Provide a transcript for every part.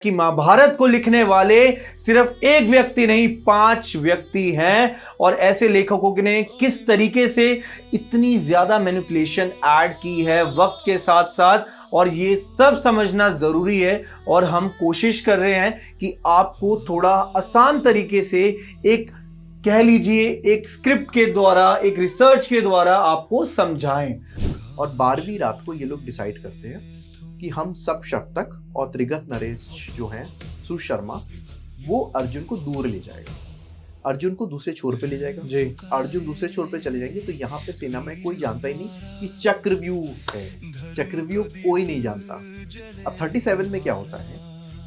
कि महाभारत को लिखने वाले सिर्फ एक व्यक्ति नहीं, 5 व्यक्ति हैं। और ऐसे लेखकों ने किस तरीके से इतनी ज्यादा मैनिपुलेशन ऐड की है वक्त के साथ साथ, और ये सब समझना जरूरी है। और हम कोशिश कर रहे हैं कि आपको थोड़ा आसान तरीके से, एक कह लीजिए एक स्क्रिप्ट के द्वारा, एक रिसर्च के द्वारा आपको समझाएं। और 12वीं रात को ये लोग डिसाइड करते हैं कि हम सब शक्तक और त्रिगत नरेश जो हैं सुर शर्मा, वो अर्जुन को दूर ले जाएगा, अर्जुन को दूसरे छोर पे ले जाएगा जी। अर्जुन दूसरे छोर पे चले जाएंगे तो यहाँ पे सेना में कोई जानता ही नहीं कि चक्रव्यूह है। चक्रव्यूह कोई नहीं जानता। अब 37 में क्या होता है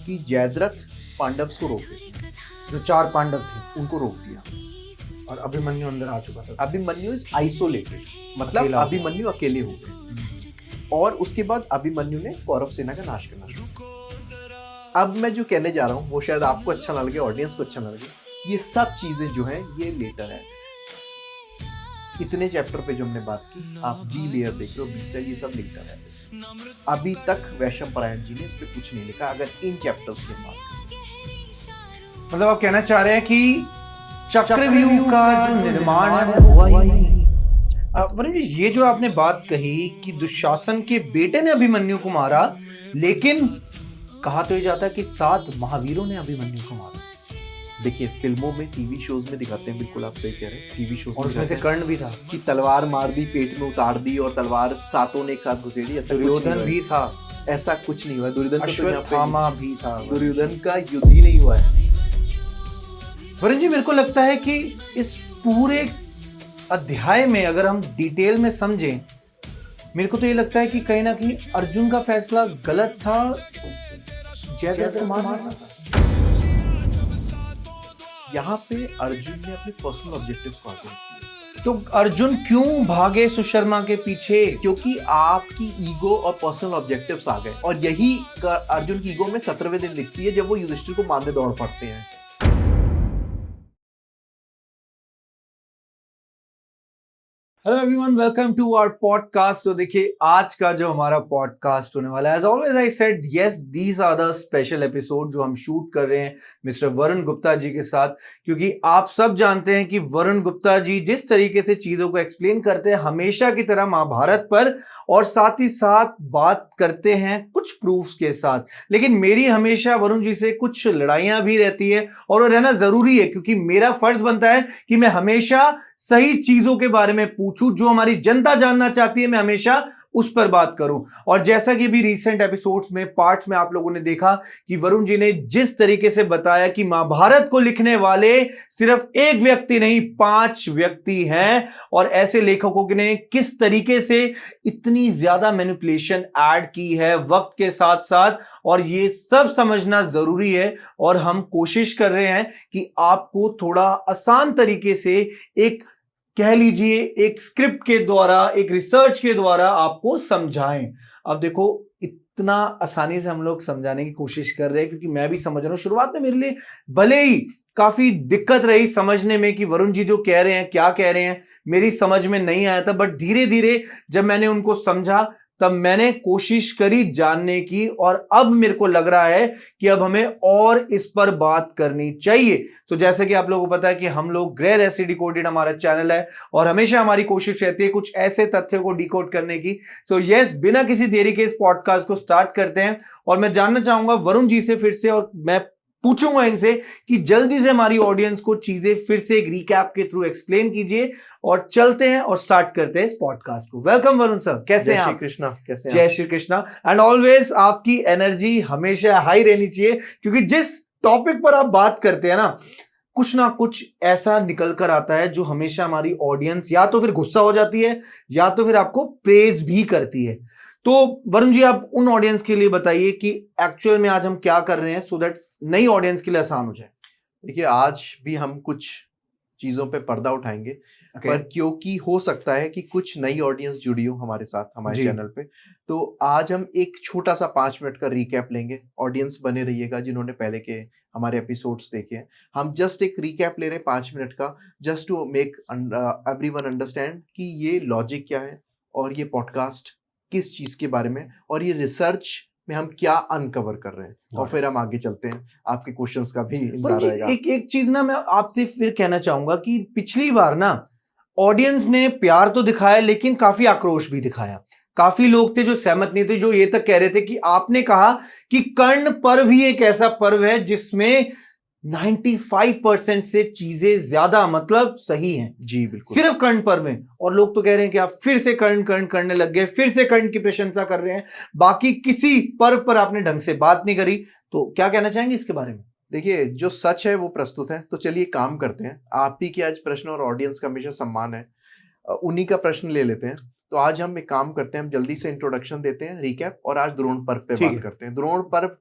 कि जयद्रथ पांडव को रोक दिया, जो 4 पांडव थे उनको रोक दिया, और अभिमन्यु अंदर आ चुका था। अभिमन्यु इज आइसोलेटेड, मतलब अभिमन्यु अकेले हो गए। और उसके बाद अभिमन्यु ने कौरव सेना का नाश करना शुरू किया। अब मैं जो कहने जा रहा हूँ वो शायद आपको अच्छा ना लगे, ऑडियंस को अच्छा ना लगे। ये सब चीजें जो हैं ये लेटर है। इतने चैप्टर पे जो हमने बात की, आप बी लेयर देख रहे हो, बी लेयर, ये सब लेटर है। अभी तक वैशंपायन जी ने इस पे कुछ नहीं लिखा। अगर इन चैप्टर्स की बात करें, मतलब आप कहना चाह रहे हैं कि चक्रव्यूह का जो निर्माण है वो हुआ ही नहीं। वरुण जी, ये जो आपने बात कही कि दुशासन के बेटे ने अभिमन्यु को मारा, लेकिन कहा तो ये जाता है कि 7 महावीरों ने अभिमन्यु को मारा। देखिए फिल्मों में, टीवी शोज में दिखाते हैं, बिल्कुल आप सही कह रहे हैं, टीवी शोज और उसमें से कर्ण भी था कि तलवार मार दी, पेट में उतार दी और तलवार 7 ने एक साथ घुसेड़ी। दुर्योधन भी था, ऐसा कुछ नहीं हुआ। दुर्योधन अश्वत्थामा भी था। दुर्योधन का युद्ध ही नहीं हुआ है। वरुण जी, मेरे को लगता है कि इस पूरे अध्याय में अगर हम डिटेल में समझें, मेरे को तो ये लगता है कि कहीं ना कहीं अर्जुन का फैसला गलत था, जयद्रथ को मारना था। यहाँ पे अर्जुन ने अपने पर्सनल ऑब्जेक्टिव्स को आगे किए। तो अर्जुन क्यों भागे सुशर्मा के पीछे? क्योंकि आपकी ईगो और पर्सनल ऑब्जेक्टिव्स आ गए। और यही अर्जुन की ईगो में 17वें दिन लिखती है, जब वो युधिष्ठिर को मारने दौड़ पड़ते हैं। Hello everyone, welcome to our podcast. तो देखिए, आज का जो हमारा पॉडकास्ट होने वाला है, as always I said yes, these are the special episode जो हम शूट कर रहे हैं मिस्टर वरुण गुप्ता जी के साथ। क्योंकि आप सब जानते हैं कि वरुण गुप्ता जी जिस तरीके से चीजों को एक्सप्लेन करते हैं, हमेशा की तरह महाभारत पर, और साथ ही साथ बात करते हैं कुछ प्रूफ्स के साथ। लेकिन मेरी हमेशा वरुण जी से कुछ लड़ाइयां भी रहती है, और वो रहना जरूरी है, क्योंकि मेरा फर्ज बनता है कि मैं हमेशा सही चीजों के बारे में पूछूं, जो हमारी जनता जानना चाहती है, मैं हमेशा उस पर बात करूं। और जैसा कि भी रीसेंट एपिसोड्स में, पार्ट्स में आप लोगों ने देखा कि वरुण जी ने जिस तरीके से बताया कि महाभारत को लिखने वाले सिर्फ एक व्यक्ति नहीं, 5 व्यक्ति हैं। और ऐसे लेखकों ने किस तरीके से इतनी ज्यादा मैनिपुलेशन ऐड की है वक्त के साथ साथ, और ये सब समझना जरूरी है। और हम कोशिश कर रहे हैं कि आपको थोड़ा आसान तरीके से, एक कह लीजिए एक स्क्रिप्ट के द्वारा, एक रिसर्च के द्वारा आपको समझाएं। अब देखो, इतना आसानी से हम लोग समझाने की कोशिश कर रहे हैं, क्योंकि मैं भी समझ रहा हूं। शुरुआत में मेरे लिए भले ही काफी दिक्कत रही समझने में कि वरुण जी जो कह रहे हैं, क्या कह रहे हैं, मेरी समझ में नहीं आया था। बट धीरे धीरे जब मैंने उनको समझा, तब मैंने कोशिश करी जानने की, और अब मेरे को लग रहा है कि अब हमें और इस पर बात करनी चाहिए। तो जैसे कि आप लोगों को पता है कि हम लोग ग्रे रेसिपी डिकोडेड हमारा चैनल है, और हमेशा हमारी कोशिश रहती है कुछ ऐसे तथ्यों को डिकोड करने की। सो यस, बिना किसी देरी के इस पॉडकास्ट को स्टार्ट करते हैं। और मैं जानना चाहूंगा वरुण जी से फिर से, और मैं पूछूंगा इनसे कि जल्दी से हमारी ऑडियंस को चीजें फिर से एक रिकैप के थ्रू एक्सप्लेन कीजिए, और चलते हैं और स्टार्ट करते हैं इस पॉडकास्ट को। वेलकम वरुण सर, कैसे हैं आप? कृष्णा, कैसे हैं? जय श्री कृष्णा। एंड ऑलवेज आपकी एनर्जी हमेशा हाई रहनी चाहिए, क्योंकि जिस टॉपिक पर आप बात करते हैं ना कुछ ऐसा निकल कर आता है जो हमेशा हमारी ऑडियंस या तो फिर गुस्सा हो जाती है, या तो फिर आपको प्रेज भी करती है। तो वरुण जी, आप उन ऑडियंस के लिए बताइए कि एक्चुअल में आज हम क्या कर रहे हैं, सो दैट नई ऑडियंस के लिए आसान हो जाए। देखिए, आज भी हम कुछ चीजों पे पर्दा उठाएंगे, पर क्योंकि हो सकता है कि कुछ नई ऑडियंस जुड़ी हो हमारे साथ, हमारे चैनल पे, तो आज हम एक छोटा सा 5 मिनट का रिकैप लेंगे। ऑडियंस बने रहिएगा जिन्होंने पहले के हमारे एपिसोड्स देखे हैं। हम जस्ट एक रिकैप ले रहे हैं 5 मिनट का, just to make everyone understand कि ये लॉजिक क्या है, और ये पॉडकास्ट किस चीज के बारे में, और ये रिसर्च में हम क्या अनकवर कर रहे हैं और फिर हम आगे चलते हैं। आपके क्वेश्चंस का भी इंतजार वरुण जी, रहेगा। एक चीज ना मैं आपसे फिर कहना चाहूंगा कि पिछली बार ना ऑडियंस ने प्यार तो दिखाया लेकिन काफी आक्रोश भी दिखाया। काफी लोग थे जो सहमत नहीं थे, जो ये तक कह रहे थे कि आपने कहा कि कर्ण पर्व ही एक ऐसा पर्व है जिसमें 95% से चीजें ज्यादा मतलब सही हैं। जी बिल्कुल। सिर्फ कर्ण पर्व में, और लोग तो कह रहे हैं कि आप फिर से कर्ण कर्ण करने लग गए, फिर से कर्ण की प्रशंसा कर रहे हैं, बाकी किसी पर्व पर आपने ढंग से बात नहीं करी। तो क्या कहना चाहेंगे इसके बारे में? देखिए, जो सच है वो प्रस्तुत है, तो चलिए काम करते हैं। आप ही के आज प्रश्न और ऑडियंस का हमेशा सम्मान है, उन्हीं का प्रश्न ले लेते हैं। तो आज हम एक काम करते हैं, हम जल्दी से इंट्रोडक्शन देते हैं, रिकैप, और आज द्रोण पर्व पे बात करते हैं। द्रोण पर्व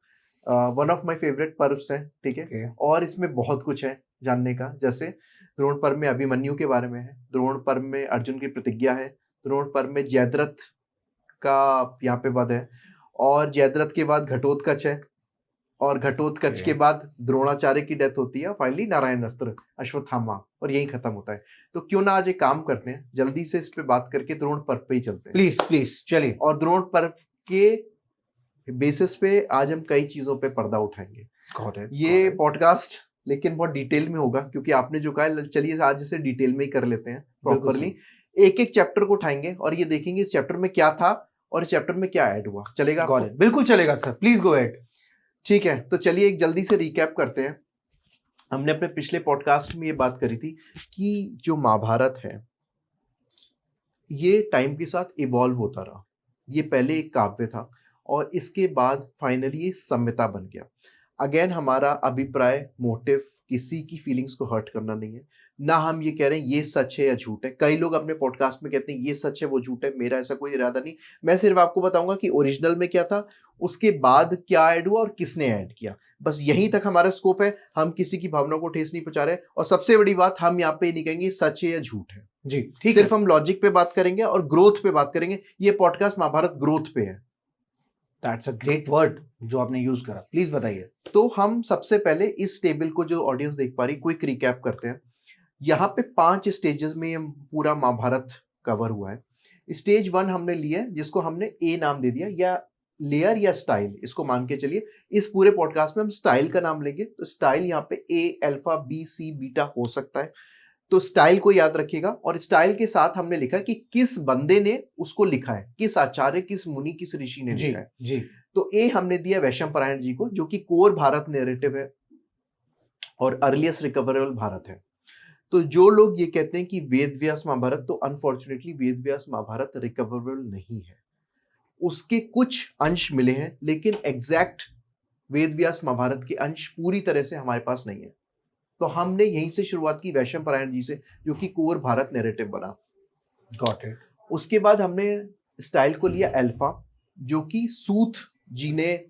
वन ऑफ माय फेवरेट पर्व्स है, ठीक है। और इसमें बहुत कुछ है जानने का। जैसे द्रोण पर्व में अभिमन्यु के बारे में है, द्रोण पर्व में अर्जुन की प्रतिज्ञा है, द्रोण पर्व में जयद्रथ का यहाँ पे वध है, और जयद्रथ के बाद घटोत्कच है, और घटोत्कच के बाद द्रोणाचार्य की डेथ होती है, फाइनली नारायण अस्त्र अश्वत्थामा, और यही खत्म होता है। तो क्यों ना आज एक काम करते हैं, जल्दी से इस पे बात करके द्रोण पर्व पे ही चलते हैं। प्लीज चलिए। और द्रोण पर्व के बेसिस पे आज हम कई चीजों पे पर्दा उठाएंगे। ये पॉडकास्ट लेकिन बहुत डिटेल में होगा, क्योंकि आपने जो कहा, चलिए आज इसे डिटेल में ही कर लेते हैं प्रॉपरली। एक एक चैप्टर को उठाएंगे और ये देखेंगे इस चैप्टर में क्या था और इस चैप्टर में क्या ऐड हुआ। चलेगा? बिल्कुल चलेगा सर, प्लीज गो अहेड। ठीक है, तो चलिए एक जल्दी से रिकैप करते हैं। हमने अपने पिछले पॉडकास्ट में ये बात करी थी कि जो महाभारत है ये टाइम के साथ इवॉल्व होता रहा। ये पहले एक काव्य था और इसके बाद फाइनली ये संहिता बन गया। अगेन हमारा अभिप्राय, मोटिव किसी की फीलिंग्स को हर्ट करना नहीं है, ना हम ये कह रहे हैं ये सच है या झूठ है। कई लोग अपने पॉडकास्ट में कहते हैं ये सच है वो झूठ है, मेरा ऐसा कोई इरादा नहीं। मैं सिर्फ आपको बताऊंगा कि ओरिजिनल में क्या था, उसके बाद क्या ऐड हुआ और किसने ऐड किया। बस यहीं तक हमारा स्कोप है। हम किसी की भावना को ठेस नहीं पहुंचा रहे, और सबसे बड़ी बात, हम यहाँ पे नहीं कहेंगे सच है या झूठ है जी, ठीक। सिर्फ हम लॉजिक पे बात करेंगे और ग्रोथ पे बात करेंगे। ये पॉडकास्ट महाभारत ग्रोथ पे है। दैट्स अ ग्रेट वर्ड जो आपने यूज करा, प्लीज बताइए। तो हम सबसे पहले इस टेबल को, जो ऑडियंस देख पा रही, क्विक रिकैप करते हैं। यहाँ पे 5 स्टेजेस में हम पूरा महाभारत कवर हुआ है। स्टेज 1 हमने लिया, जिसको हमने ए नाम दे दिया, या लेयर या स्टाइल, इसको मान के चलिए। इस पूरे पॉडकास्ट में हम स्टाइल का नाम लेंगे, तो स्टाइल यहाँ पे ए, अल्फा, बी, सी, बीटा हो सकता है। तो स्टाइल को याद रखिएगा, और स्टाइल के साथ हमने लिखा कि किस बंदे ने उसको लिखा है, किस आचार्य, किस मुनि, किस ऋषि ने लिखा है। जी। तो ए हमने दिया वैशंपायन जी को, जो कि कोर भारत नैरेटिव है और अर्लीस्ट रिकवरेबल भारत है। तो जो लोग ये कहते हैं कि वेद व्यास महाभारत, तो अनफॉर्चुनेटली वेद व्यास महाभारत रिकवरेबल नहीं है। उसके कुछ अंश मिले हैं, लेकिन एग्जैक्ट वेद व्यास महाभारत के अंश पूरी तरह से हमारे पास नहीं है। तो हमने यहीं से शुरुआत की वैशंपायन जी से, जो कि कोर भारत नैरेटिव बना। Got it. उसके बाद हमने स्टाइल को लिया अल्फा, जो कि सूत जी ने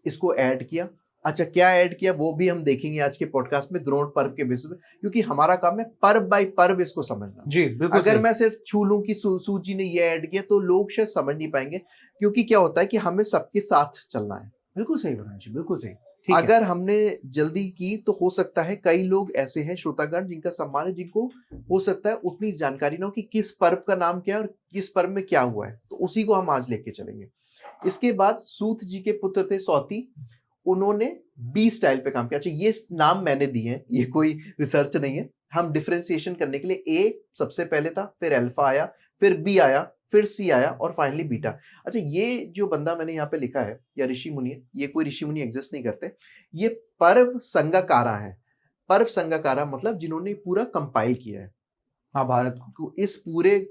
इसको ऐड किया। अच्छा, क्या ऐड किया वो भी हम देखेंगे आज के पॉडकास्ट में द्रोण पर्व के बेसिस पे, क्योंकि हमारा काम है पर्व बाय पर्व इसको समझना। जी बिल्कुल। अगर मैं सिर्फ छू लूं कि सूत जी ने ये ऐड किया, तो लोग शायद समझ नहीं पाएंगे, क्योंकि क्या होता है कि हमें सबके साथ चलना है। बिल्कुल सही वरुण जी, बिल्कुल सही। अगर हमने जल्दी की तो हो सकता है कई लोग ऐसे हैं श्रोतागण जिनका सम्मान है, जिनको हो सकता है उतनी जानकारी ना हो कि किस पर्व का नाम क्या है और किस पर्व में क्या हुआ है, तो उसी को हम आज लेके चलेंगे। इसके बाद सूत जी के पुत्र थे सौती, उन्होंने बी स्टाइल पे काम किया। अच्छा, ये नाम मैंने दिए हैं, ये कोई रिसर्च नहीं है। हम डिफरेंशिएशन करने के लिए ए सबसे पहले था, फिर अल्फा आया, फिर बी आया, फिर सी आया, और फाइनली बीटा। अच्छा, ये जो बंदा मैंने यहाँ पे लिखा है, या ऋषि मुनि है, ये कोई ऋषि मुनि एग्जिस्ट नहीं करते, ये पर्व संगाकारा है। पर्व संगाकारा मतलब जिन्होंने पूरा कंपाइल किया है महाभारत को, इस पूरे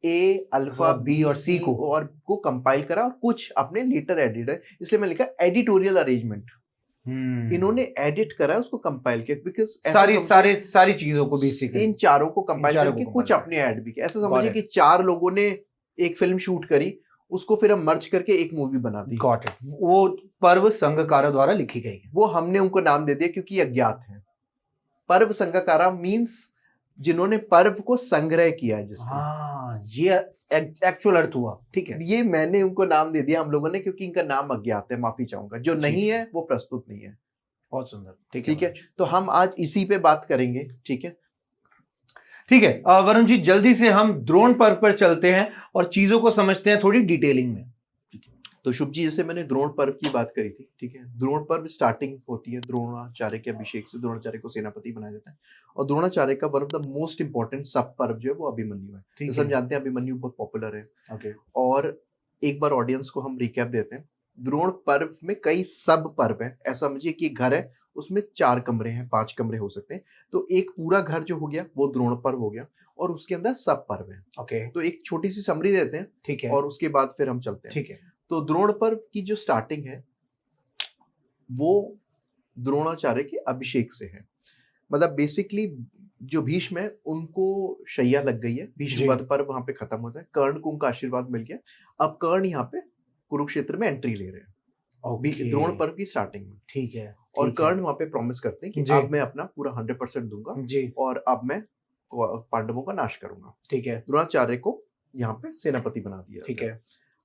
ए, अल्फा, बी और सी को कंपाइल करा, और कुछ अपने लेटर एडिट है, इसलिए मैं लिखा एडिटोरियल अरेंजमेंट। इन्होंने एडिट करा, उसको कंपाइल किया, बिकॉज सारी चीजों को बेसिकली इन चारों को कंपाइल करके कुछ अपने ऐड भी किया। ऐसा समझिए कि 4 लोगों ने एक फिल्म शूट करी, उसको फिर हम मर्ज करके एक मूवी बना दी। Got it. वो पर्व संघकारा द्वारा लिखी गई है, वो हमने उनको नाम दे दिया क्योंकि अज्ञात है। पर्व संघकारा मींस जिन्होंने पर्व को संग्रह किया है, जिसका ये एक्चुअल अर्थ हुआ। ठीक है, ये मैंने उनको नाम दे दिया हम लोगों ने, क्योंकि इनका नाम अज्ञात है, माफी चाहूंगा। जो नहीं है वो प्रस्तुत नहीं है। बहुत सुंदर। ठीक है, तो हम आज इसी पे बात करेंगे। ठीक है, वरुण जी, जल्दी से हम द्रोण पर्व पर चलते हैं और चीजों को समझते हैं थोड़ी डिटेलिंग में। तो शुभ जी, जैसे मैंने द्रोण पर्व की बात करी थी, ठीक है। द्रोण पर्व स्टार्टिंग होती है द्रोणाचार्य के अभिषेक से, द्रोणाचार्य को सेनापति बनाया जाता है और द्रोणाचार्य का one of the most important सब पर्व जो है वो अभिमन्यु है। जैसे हम जानते हैं अभिमन्यु बहुत पॉपुलर है। ओके। और एक बार ऑडियंस को हम रिकैप देते हैं। द्रोण पर्व में कई सब पर्व है। ऐसा समझिए कि घर है, उसमें 4 कमरे हैं, 5 कमरे हो सकते हैं। तो एक पूरा घर जो हो गया वो द्रोण पर्व हो गया और उसके अंदर सब पर्व है। ओके, तो एक छोटी सी समरी देते हैं, ठीक है। और उसके बाद फिर हम चलते हैं। ठीक है। तो द्रोण पर्व की जो स्टार्टिंग है वो द्रोणाचार्य के अभिषेक से है। मतलब बेसिकली जो भीष्म है उनको शैया लग गई है, भीष्म वध पर्व वहां पे खत्म होता है, कर्ण को उनका आशीर्वाद मिल गया। अब कर्ण यहाँ पे कुरुक्षेत्र में एंट्री ले रहे हैं द्रोण पर्व की स्टार्टिंग में। ठीक है। और कर्ण वहां पे प्रॉमिस करते हैं कि अब मैं अपना पूरा 100% दूंगा जी। और अब मैं पांडवों का नाश करूंगा। ठीक है। द्रोणाचार्य को यहाँ पे सेनापति बना दिया। ठीक है।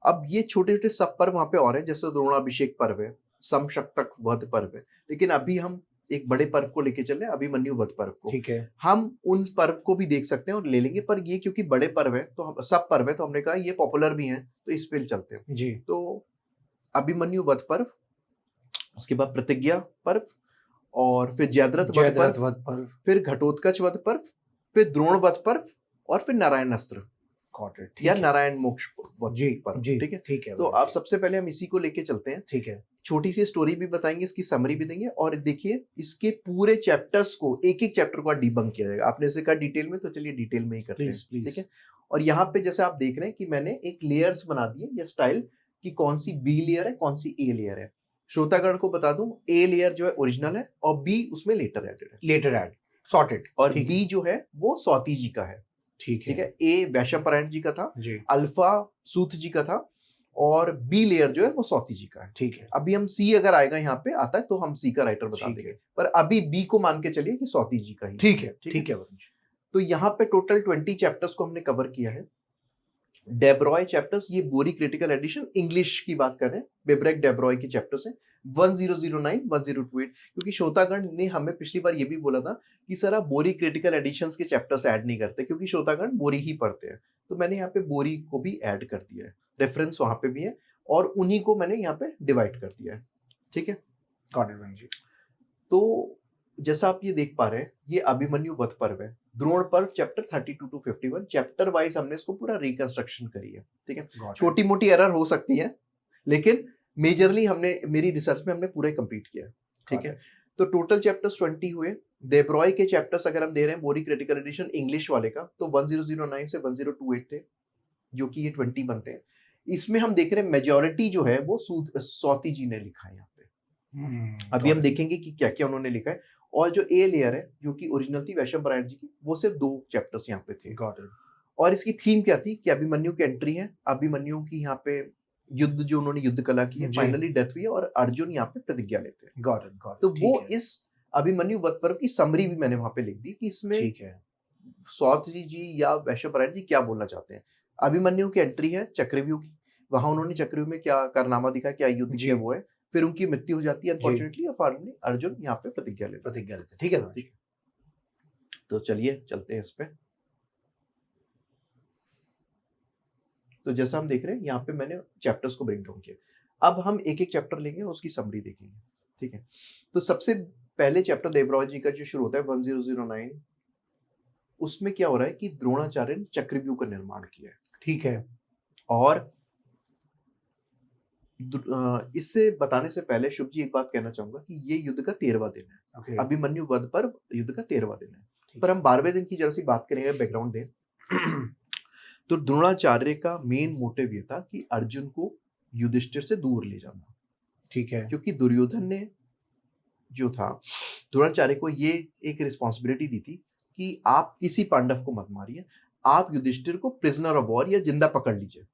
अब ये छोटे छोटे सब पर्व वहां पे और हैं, जैसे द्रोणाभिषेक पर्व है, समशक्तक वध पर्व है, लेकिन अभी हम एक बड़े पर्व को लेके चल रहे हैं, अभिमन्यु वध पर्व को। ठीक है। हम उन पर्व को भी देख सकते हैं और ले लेंगे, पर ये क्योंकि बड़े पर्व है तो हम सब पर्व है तो हमने कहा ये पॉपुलर भी हैं तो इस पे चलते हैं जी। तो वध पर्व, उसके बाद प्रतिज्ञा पर्व, और फिर जयद्रथ वध पर्व, फिर घटोत्कच वध पर्व, फिर द्रोण वध पर्व, और फिर नारायण अस्त्र या नारायण मोक्ष पर्व। ठीक है। ठीक है। तो आप सबसे पहले हम इसी को लेके चलते हैं। ठीक है। छोटी सी स्टोरी भी बताएंगे, इसकी समरी भी देंगे, और देखिए इसके पूरे चैप्टर्स को, एक एक चैप्टर को डिबंक किया जाएगा। आपने इसे कहा डिटेल में, तो चलिए डिटेल में ही करते हैं। ठीक है। और यहाँ पे जैसे आप देख रहे हैं कि मैंने एक लेयर्स बना दिए या स्टाइल कि कौन सी बी लेयर है, कौन सी ए लेयर है। श्रोतागण को बता दूं, ए लेयर जो है ओरिजिनल है और बी उसमें लेटर एडेड सॉर्टेड, और बी जो है वो सौती जी का है। ठीक है। ए वैशंपायन जी का था, अल्फा सूत जी का था, और बी लेयर जो है वो सौती जी का है। ठीक है। अभी हम सी अगर आएगा यहाँ पे आता है तो हम सी का राइटर बता देंगे, पर अभी बी को मान के चलिए कि सौती जी का ही। ठीक है। ठीक है। तो यहाँ पे टोटल 20 चैप्टर्स को हमने कवर किया है। डेब्रॉय चैप्टर्स, ये बोरी क्रिटिकल एडिशन इंग्लिश की बात कर रहे हैं, बेब्रेक डेब्रॉय के चैप्टर्स हैं 1009 1028। क्योंकि श्रोतागण ने हमें पिछली बार ये भी बोला था कि सर आप बोरी क्रिटिकल एडिशंस के चैप्टर्स ऐड नहीं करते क्योंकि श्रोतागण बोरी ही पढ़ते हैं, तो मैंने यहाँ पे बोरी को भी ऐड कर दिया है, रेफरेंस वहां पे भी है और उन्हीं को मैंने यहाँ पे डिवाइड कर दिया है। ठीक है। तो जैसा आप ये देख पा रहे हैं, ये अभिमन्यु वध पर्व है, द्रोण पर्व चैप्टर 32 to 51, चैप्टर वाइज हमने इसको पूरा रिकंस्ट्रक्शन करी है। ठीक है। छोटी मोटी एरर हो सकती है, लेकिन मेजरली हमने, मेरी रिसर्च में हमने पूरे कंप्लीट किया। ठीक है। तो टोटल चैप्टर्स 20 हुए। देब्रॉय के चैप्टर्स अगर हम दे रहे हैं बोरी क्रिटिकल एडिशन इंग्लिश वाले का, तो 1009 से 1028 थे, जो कि ये 20 बनते हैं। इसमें हम देख रहे हैं मेजॉरिटी जो है वो सौती जी ने लिखा है यहाँ पे। अभी हम देखेंगे कि क्या क्या उन्होंने लिखा है। और जो ए लेयर है जो कि ओरिजिनल थी वैशंपायन जी की, वो सिर्फ 2 चैप्टर्स यहाँ पे थे। और इसकी थीम क्या थी कि अभिमन्यु की एंट्री है, अभिमन्यु की यहाँ पे युद्ध जो उन्होंने युद्ध कला की है, फाइनली डेथ हुई है और अर्जुन यहाँ पे प्रतिज्ञा लेते हैं। तो वो इस अभिमन्यु वध पर्व की समरी भी मैंने वहां पे लिख दी कि इसमें सौती जी या वैशंपायन जी क्या बोलना चाहते हैं। अभिमन्यु की एंट्री है चक्रव्यूह की, वहां उन्होंने चक्रव्यूह में क्या कारनामा दिखा, क्या युद्ध किया वो है, फिर उनकी मृत्यु हो जाती है अनफॉर्चुनेटली, और फाइनली अर्जुन यहाँ पे प्रतिज्ञा लेते। ठीक है। तो चलिए चलते हैं इस पे। तो जैसा हम देख रहे हैं यहाँ पे मैंने चैप्टर्स को ब्रेक डाउन किया। अब हम एक एक चैप्टर लेंगे और उसकी समरी देखेंगे। ठीक है। तो सबसे पहले चैप्टर देवराज जी का जो शुरू होता है 1009, उसमें क्या हो रहा है कि द्रोणाचार्य ने चक्रव्यूह का निर्माण किया है। ठीक है। और इससे बताने से पहले शुभ जी एक बात कहना चाहूंगा कि ये युद्ध का 13वां दिन है। अभिमन्यु वध पर्व युद्ध का 13वां दिन है, पर हम 12वें दिन की जरा सी बात करेंगे, बैकग्राउंड दें। तो द्रोणाचार्य का मेन मोटिव ये था कि अर्जुन को युधिष्ठिर से दूर ले जाना। ठीक है। क्योंकि दुर्योधन ने जो था द्रोणाचार्य को ये एक रिस्पॉन्सिबिलिटी दी थी कि आप किसी पांडव को मत मारिए, आप युधिष्ठिर को प्रिजनर ऑफ वॉर या जिंदा पकड़ लीजिए,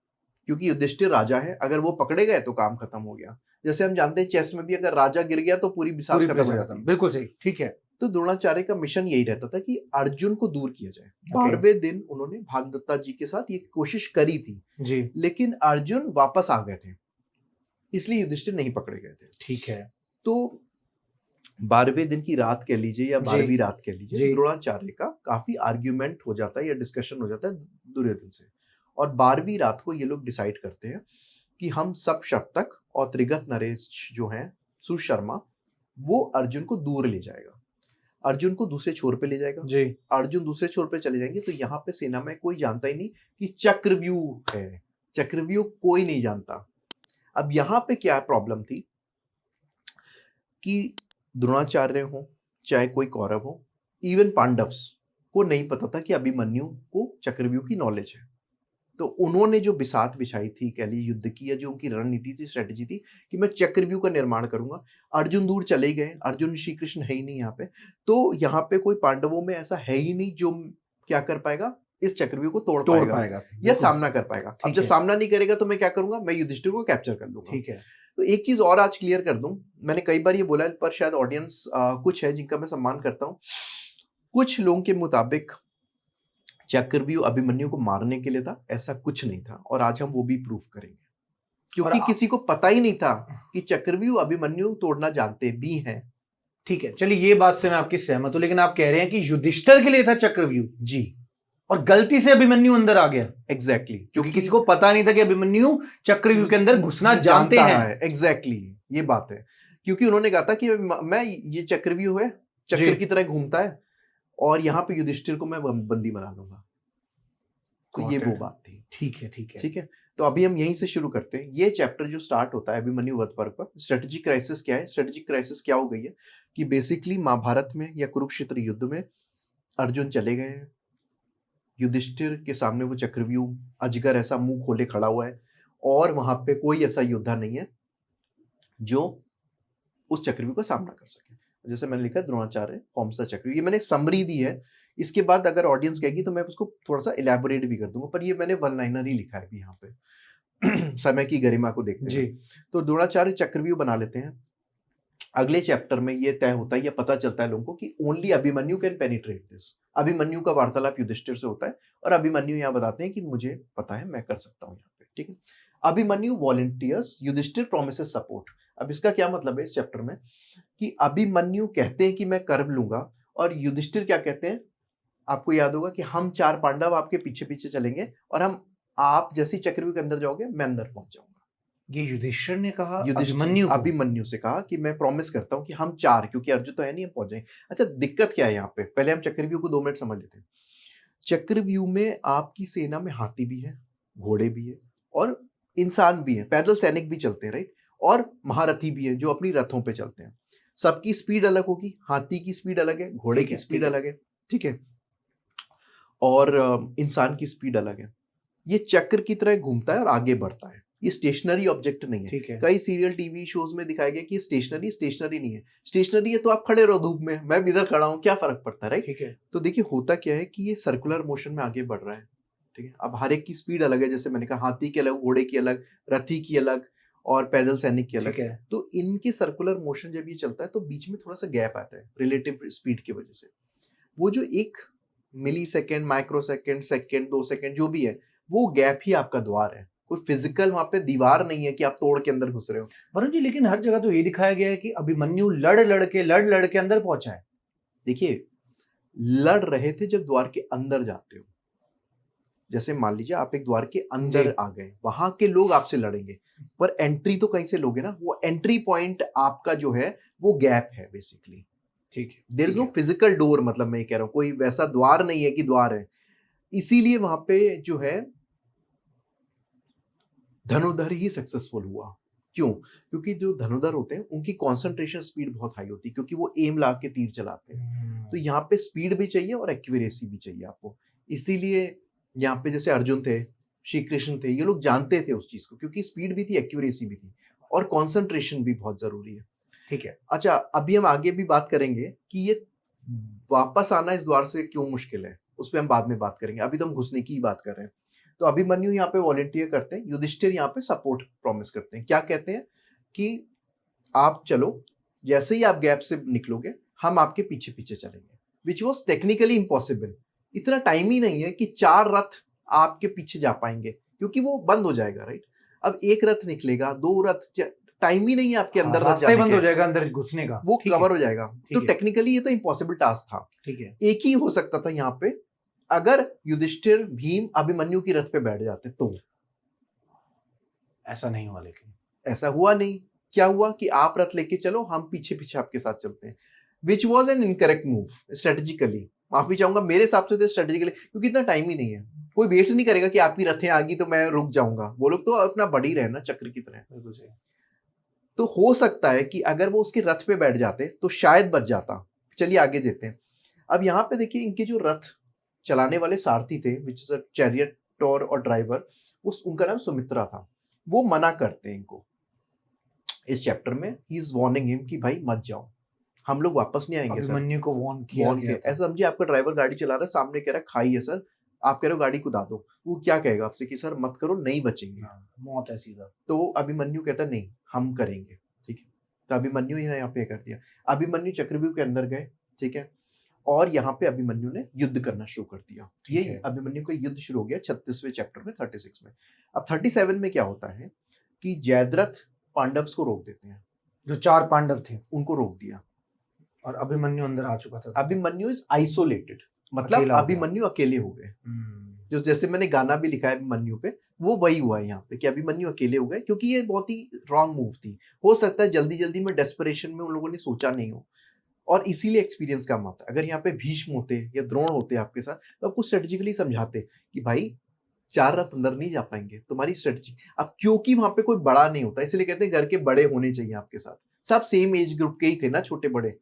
क्योंकि युधिष्ठिर राजा है, अगर वो पकड़े गए तो काम खत्म हो गया। जैसे हम जानते हैं चेस में भी अगर राजा गिर गया तो पूरी बिसात खत्म हो जाती है। बिल्कुल सही। ठीक है। तो द्रोणाचार्य का मिशन यही रहता था कि अर्जुन को दूर किया जाए। 12वें दिन उन्होंने भागदत्ता जी के साथ ये कोशिश करी थी जी, लेकिन अर्जुन वापस आ गए थे, इसलिए युधिष्ठिर नहीं पकड़े गए थे। ठीक है। तो 12वें दिन की रात कह लीजिए या 12वीं रात कह लीजिए, द्रोणाचार्य का काफी आर्ग्यूमेंट हो जाता है या डिस्कशन हो जाता है दुर्योधन से, और 12वीं रात को ये लोग डिसाइड करते हैं कि हम सब शब्दक और त्रिगत नरेश जो हैं सुशर्मा, वो अर्जुन को दूर ले जाएगा, अर्जुन को दूसरे छोर पे ले जाएगा जी। अर्जुन दूसरे छोर पे चले जाएंगे तो यहाँ पे सेना में कोई जानता ही नहीं कि चक्रव्यूह है, चक्रव्यूह कोई नहीं जानता। अब यहाँ पे क्या प्रॉब्लम थी कि द्रोणाचार्य हो चाहे कोई कौरव हो, इवन पांडव्स को नहीं पता था कि अभिमन्यु को चक्रव्यूह की नॉलेज है। तो उन्होंने जो बिसात बिछाई थी कह ली युद्ध की, या जो उनकी रणनीति थी, स्ट्रेटेजी थी कि मैं चक्रव्यूह का निर्माण करूंगा। अर्जुन दूर चले गए, अर्जुन श्री कृष्ण है ही नहीं यहाँ पे, तो यहाँ पे कोई पांडवों में ऐसा है ही नहीं जो क्या कर पाएगा, इस चक्रव्यूह को तोड़ पाएगा या सामना कर पाएगा। अब जब सामना नहीं करेगा तो मैं क्या करूंगा, मैं युधिष्ठिर को कैप्चर कर लूंगा। ठीक है। तो एक चीज और आज क्लियर कर दूं, मैंने कई बार ये बोला पर शायद ऑडियंस कुछ है जिनका मैं सम्मान करता हूं। कुछ लोगों के मुताबिक चक्रव्यूह अभिमन्यु को मारने के लिए था, ऐसा कुछ नहीं था, और आज हम वो भी प्रूफ करेंगे, क्योंकि किसी को पता ही नहीं था कि चक्रव्यूह अभिमन्यु तोड़ना जानते भी हैं। ठीक है, चलिए ये बात से मैं आपकी सहमत हूं, लेकिन आप कह रहे हैं कि युधिष्ठिर के लिए था चक्रव्यूह जी, और गलती से अभिमन्यु अंदर आ गया। एग्जैक्टली, क्योंकि किसी को पता नहीं था कि अभिमन्यु चक्रव्यूह के अंदर घुसना जानते हैं। एग्जैक्टली, ये बात है, क्योंकि उन्होंने कहा था कि मैं ये चक्रव्यूह है, चक्र की तरह घूमता है और यहाँ पे युधिष्ठिर को मैं बंदी बना लूंगा। तो ये वो बात थी। ठीक है। तो अभी हम यहीं से शुरू करते हैं। ये चैप्टर जो स्टार्ट होता है अभिमन्यु वध पर्व पर, स्ट्रेटेजिक क्राइसिस क्या है। स्ट्रेटेजिक क्राइसिस क्या हो गई है कि बेसिकली महाभारत में या कुरुक्षेत्र युद्ध में अर्जुन चले गए हैं, युधिष्ठिर के सामने वो चक्रव्यूह अजगर ऐसा मुंह खोले खड़ा हुआ है, और वहां पे कोई ऐसा योद्धा नहीं है जो उस चक्रव्यूह का सामना कर सके। जैसे मैंने लिखा द्रोणाचार्य फॉर्म्स द चक्रव्यूह, ये मैंने समरी दी है। इसके बाद अगर ऑडियंस कहेगी तो मैं उसको थोड़ा सा इलैबोरेट भी कर दूंगा, पर ये मैंने वन लाइनर ही लिखा है अभी यहाँ पे समय की गरिमा को देखते हैं। तो द्रोणाचार्य चक्रव्यूह बना लेते हैं। अगले चैप्टर में ये तय होता है, ये पता चलता है लोगों को कि only Abhimanyu can penetrate this. Abhimanyu का वार्तालाप युधिष्ठिर से होता है और अभिमन्यु यहाँ बताते हैं कि मुझे पता है, मैं कर सकता हूँ यहाँ पे। ठीक है, Abhimanyu volunteers, Yudhishthira promises support. अब इसका क्या मतलब है इस चैप्टर में कि अभिमन्यु कहते हैं कि मैं कर लूंगा, और युधिष्ठिर क्या कहते हैं, आपको याद होगा कि हम 4 पांडव आपके पीछे पीछे चलेंगे और हम, आप जैसे चक्रव्यूह के अंदर जाओगे मैं अंदर पहुंच जाऊंगा। ये युधिष्ठिर ने कहा, अभिमन्यु से कहा कि मैं प्रॉमिस करता हूं कि हम 4, क्योंकि अर्जुन तो है नहीं, हम पहुंच जाएंगे। अच्छा, दिक्कत क्या है यहाँ पे, पहले हम चक्रव्यूह को 2 मिनट समझ लेते हैं। चक्रव्यूह में आपकी सेना में हाथी भी है, घोड़े भी है और इंसान भी है, पैदल सैनिक भी चलते हैं, राइट, और महारथी भी है जो अपनी रथों पे चलते हैं। सबकी स्पीड अलग होगी, हाथी की स्पीड अलग है, घोड़े की स्पीड अलग है, ठीक है, और इंसान की स्पीड अलग है। ये चक्र की तरह घूमता है और आगे बढ़ता है, ये स्टेशनरी ऑब्जेक्ट नहीं है। कई सीरियल टीवी शोज में दिखाया गया कि ये स्टेशनरी नहीं है। स्टेशनरी है तो आप खड़े रहो धूप में, मैं भी इधर खड़ा हूं, क्या फर्क पड़ता है, राइट। ठीक है, तो देखिए होता क्या है कि ये सर्कुलर मोशन में आगे बढ़ रहा है। ठीक है, अब हर एक की स्पीड अलग है, जैसे मैंने कहा हाथी की अलग, घोड़े की अलग, रथी की अलग और पैदल सैनिक की अलग है। तो इनकी सर्कुलर मोशन जब ये चलता है तो बीच में थोड़ा सा गैप आता है रिलेटिव स्पीड की वजह से। वो जो 1 millisecond, microsecond, second, 2 second जो भी है, वो गैप ही आपका द्वार है। कोई फिजिकल वहां पे दीवार नहीं है कि आप तोड़ के अंदर घुस रहे हो। वरुण जी, लेकिन हर जगह तो ये दिखाया गया है कि अभिमन्यु लड़ लड़ के अंदर पहुंचा है। देखिए, लड़ रहे थे जब द्वार के अंदर जाते हो। जैसे मान लीजिए आप एक द्वार के अंदर आ गए, वहां के लोग आपसे लड़ेंगे, पर एंट्री तो कहीं से लोगे ना। वो एंट्री पॉइंट आपका जो है वो गैप है बेसिकली। ठीक है, there is no physical door, मतलब मैं ये कह रहा हूं कोई वैसा द्वार नहीं है कि द्वार है। इसीलिए वहां पे जो है धनुधर ही सक्सेसफुल हुआ। क्यों? क्योंकि जो धनुधर होते हैं उनकी कंसंट्रेशन स्पीड बहुत हाई होती है, क्योंकि वो एम ला के तीर चलाते हैं। तो यहाँ पे स्पीड भी चाहिए और एक्यूरेसी भी चाहिए आपको। इसीलिए यहाँ पे जैसे अर्जुन थे, श्री कृष्ण थे, ये लोग जानते थे उस चीज को, क्योंकि स्पीड भी थी, एक्यूरेसी भी थी और कॉन्सेंट्रेशन भी बहुत जरूरी है। ठीक है, अच्छा, अभी हम आगे भी बात करेंगे कि ये वापस आना इस द्वार से क्यों मुश्किल है, उस पर हम बाद में बात करेंगे। अभी तो हम घुसने की बात कर रहे हैं। तो अभिमन्यु यहाँ पे वॉलंटियर करते हैं, युधिष्ठिर यहाँ पे सपोर्ट प्रॉमिस करते हैं। क्या कहते हैं कि आप चलो, जैसे ही आप गैप से निकलोगे हम आपके पीछे पीछे चलेंगे, विच वॉज टेक्निकली इम्पॉसिबल। इतना टाइम ही नहीं है कि 4 रथ आपके पीछे जा पाएंगे, क्योंकि वो बंद हो जाएगा, राइट। अब 1 रथ निकलेगा, 2 रथ, टाइम ही नहीं है आपके अंदर, रास्ता बंद हो जाएगा अंदर घुसने का, वो कवर हो जाएगा। तो टेक्निकली ये तो इम्पॉसिबल टास्क था। ठीक है, एक ही हो सकता था यहाँ पे, अगर युधिष्ठिर, भीम, अभिमन्यु की रथ पे बैठ जाते तो ऐसा नहीं हुआ लेकिन। ऐसा हुआ नहीं। क्या हुआ कि आप रथ लेके चलो, हम पीछे पीछे आपके साथ चलते हैं, which was an incorrect move strategically. माफी चाहूंगा, मेरे हिसाब से तो स्ट्रेटेजिकली, क्योंकि इतना टाइम ही नहीं है, कोई वेट नहीं करेगा कि आपकी रथें आ गई तो मैं रुक जाऊंगा। वो लोग तो अपना बढ़ ही रहे ना चक्र की तरह। बिल्कुल सही। तो हो सकता है कि अगर वो उसके रथ पे बैठ जाते तो शायद बच जाता। चलिए आगे देते हैं। अब यहाँ पे देखिए, इनके जो रथ चलाने वाले सारथी थे, विच इज अ चैरियटर और ड्राइवर, उनका नाम सुमित्रा था। वो मना करते हैं इनको इस चैप्टर में। ही इज वार्निंग हिम कि भाई मत जाओ, हम लोग वापस नहीं आएंगे सर। अभिमन्यु को वार्न किया वार्न गया के था। ऐसा समझिए, आपका ड्राइवर गाड़ी चला रहा है, सामने कह रहा है खाई है सर, आप कह रहे हो गाड़ी कुदा दो, वो क्या कहेगा आपसे कि सर मत करो, नहीं बचेंगे। मौत है सीधा। तो अभिमन्यु कहता नहीं, हम करेंगे। ठीक है, तो अभिमन्यु ने यहाँ पे कर दिया। अभिमन्यु चक्रव्यूह के अंदर गए, ठीक है, और यहाँ पे अभिमन्यु ने युद्ध करना शुरू कर दिया। ये अभिमन्यु का युद्ध शुरू हो गया 36वें चैप्टर में, 36 में। अब 37 में क्या होता है कि जयद्रथ पांडव्स को रोक देते हैं। जो 4 पांडव थे उनको रोक दिया, और अभिमन्यु अंदर आ चुका था। अभिमन्यु इज आइसोलेटेड, मतलब अभिमन्यु अकेले हो गए। जो जैसे मैंने गाना भी लिखा है अभिमन्यु पे, वो वही हुआ है यहाँ पे कि अभिमन्यु अकेले हो गए, क्योंकि ये बहुत ही रॉन्ग मूव थी। हो सकता है जल्दी जल्दी में, डेस्परेशन में उन लोगों ने सोचा नहीं हो, और इसीलिए एक्सपीरियंस कम आता है। अगर यहाँ पे भीष्म होते या द्रोण होते आपके साथ, तो आपको स्ट्रेटेजिकली समझाते कि भाई 4 रथ अंदर नहीं जा पाएंगे, तुम्हारी स्ट्रेटेजी। अब क्योंकि वहां पे कोई बड़ा नहीं होता, इसलिए कहते हैं घर के बड़े होने चाहिए आपके साथ। सब सेम एज ग्रुप के ही थे ना, छोटे बड़े।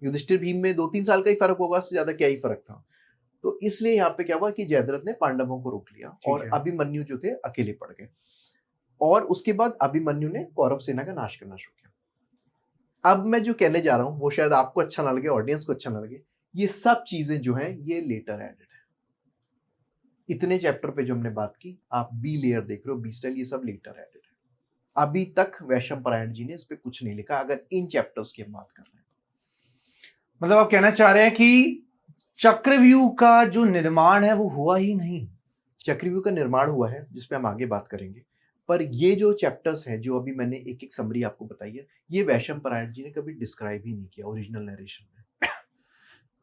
युधिष्ठिर भीम में 2-3 साल का ही फर्क होगा, उससे ज्यादा क्या ही फर्क था। तो इसलिए यहाँ पे क्या हुआ कि जयद्रथ ने पांडवों को रोक लिया, और अभिमन्यु जो थे अकेले पड़ गए। और उसके बाद अभिमन्यु ने कौरव सेना का नाश करना शुरू किया। अब मैं जो कहने जा रहा हूं वो शायद आपको अच्छा ना लगे, ऑडियंस को अच्छा ना लगे। ये सब चीजें जो हैं ये लेटर एडेड है। इतने चैप्टर पे जो हमने बात की, आप बी लेयर देख रहे हो, बी स्टाइल, ये सब लेटर एडेड है। अभी तक वैशंपायन जी ने इस पे कुछ नहीं लिखा, अगर इन चैप्टर्स की हम बात कर रहे हैं। मतलब आप कहना चाह रहे हैं कि चक्रव्यूह का जो निर्माण है वो हुआ ही नहीं। चक्रव्यूह का निर्माण हुआ है, जिसपे हम आगे बात करेंगे, पर ये जो चैप्टर्स हैं जो अभी मैंने एक एक समरी आपको बताई है, ये वैशंपायन जी ने कभी डिस्क्राइब ही नहीं किया ओरिजिनल नरेशन में।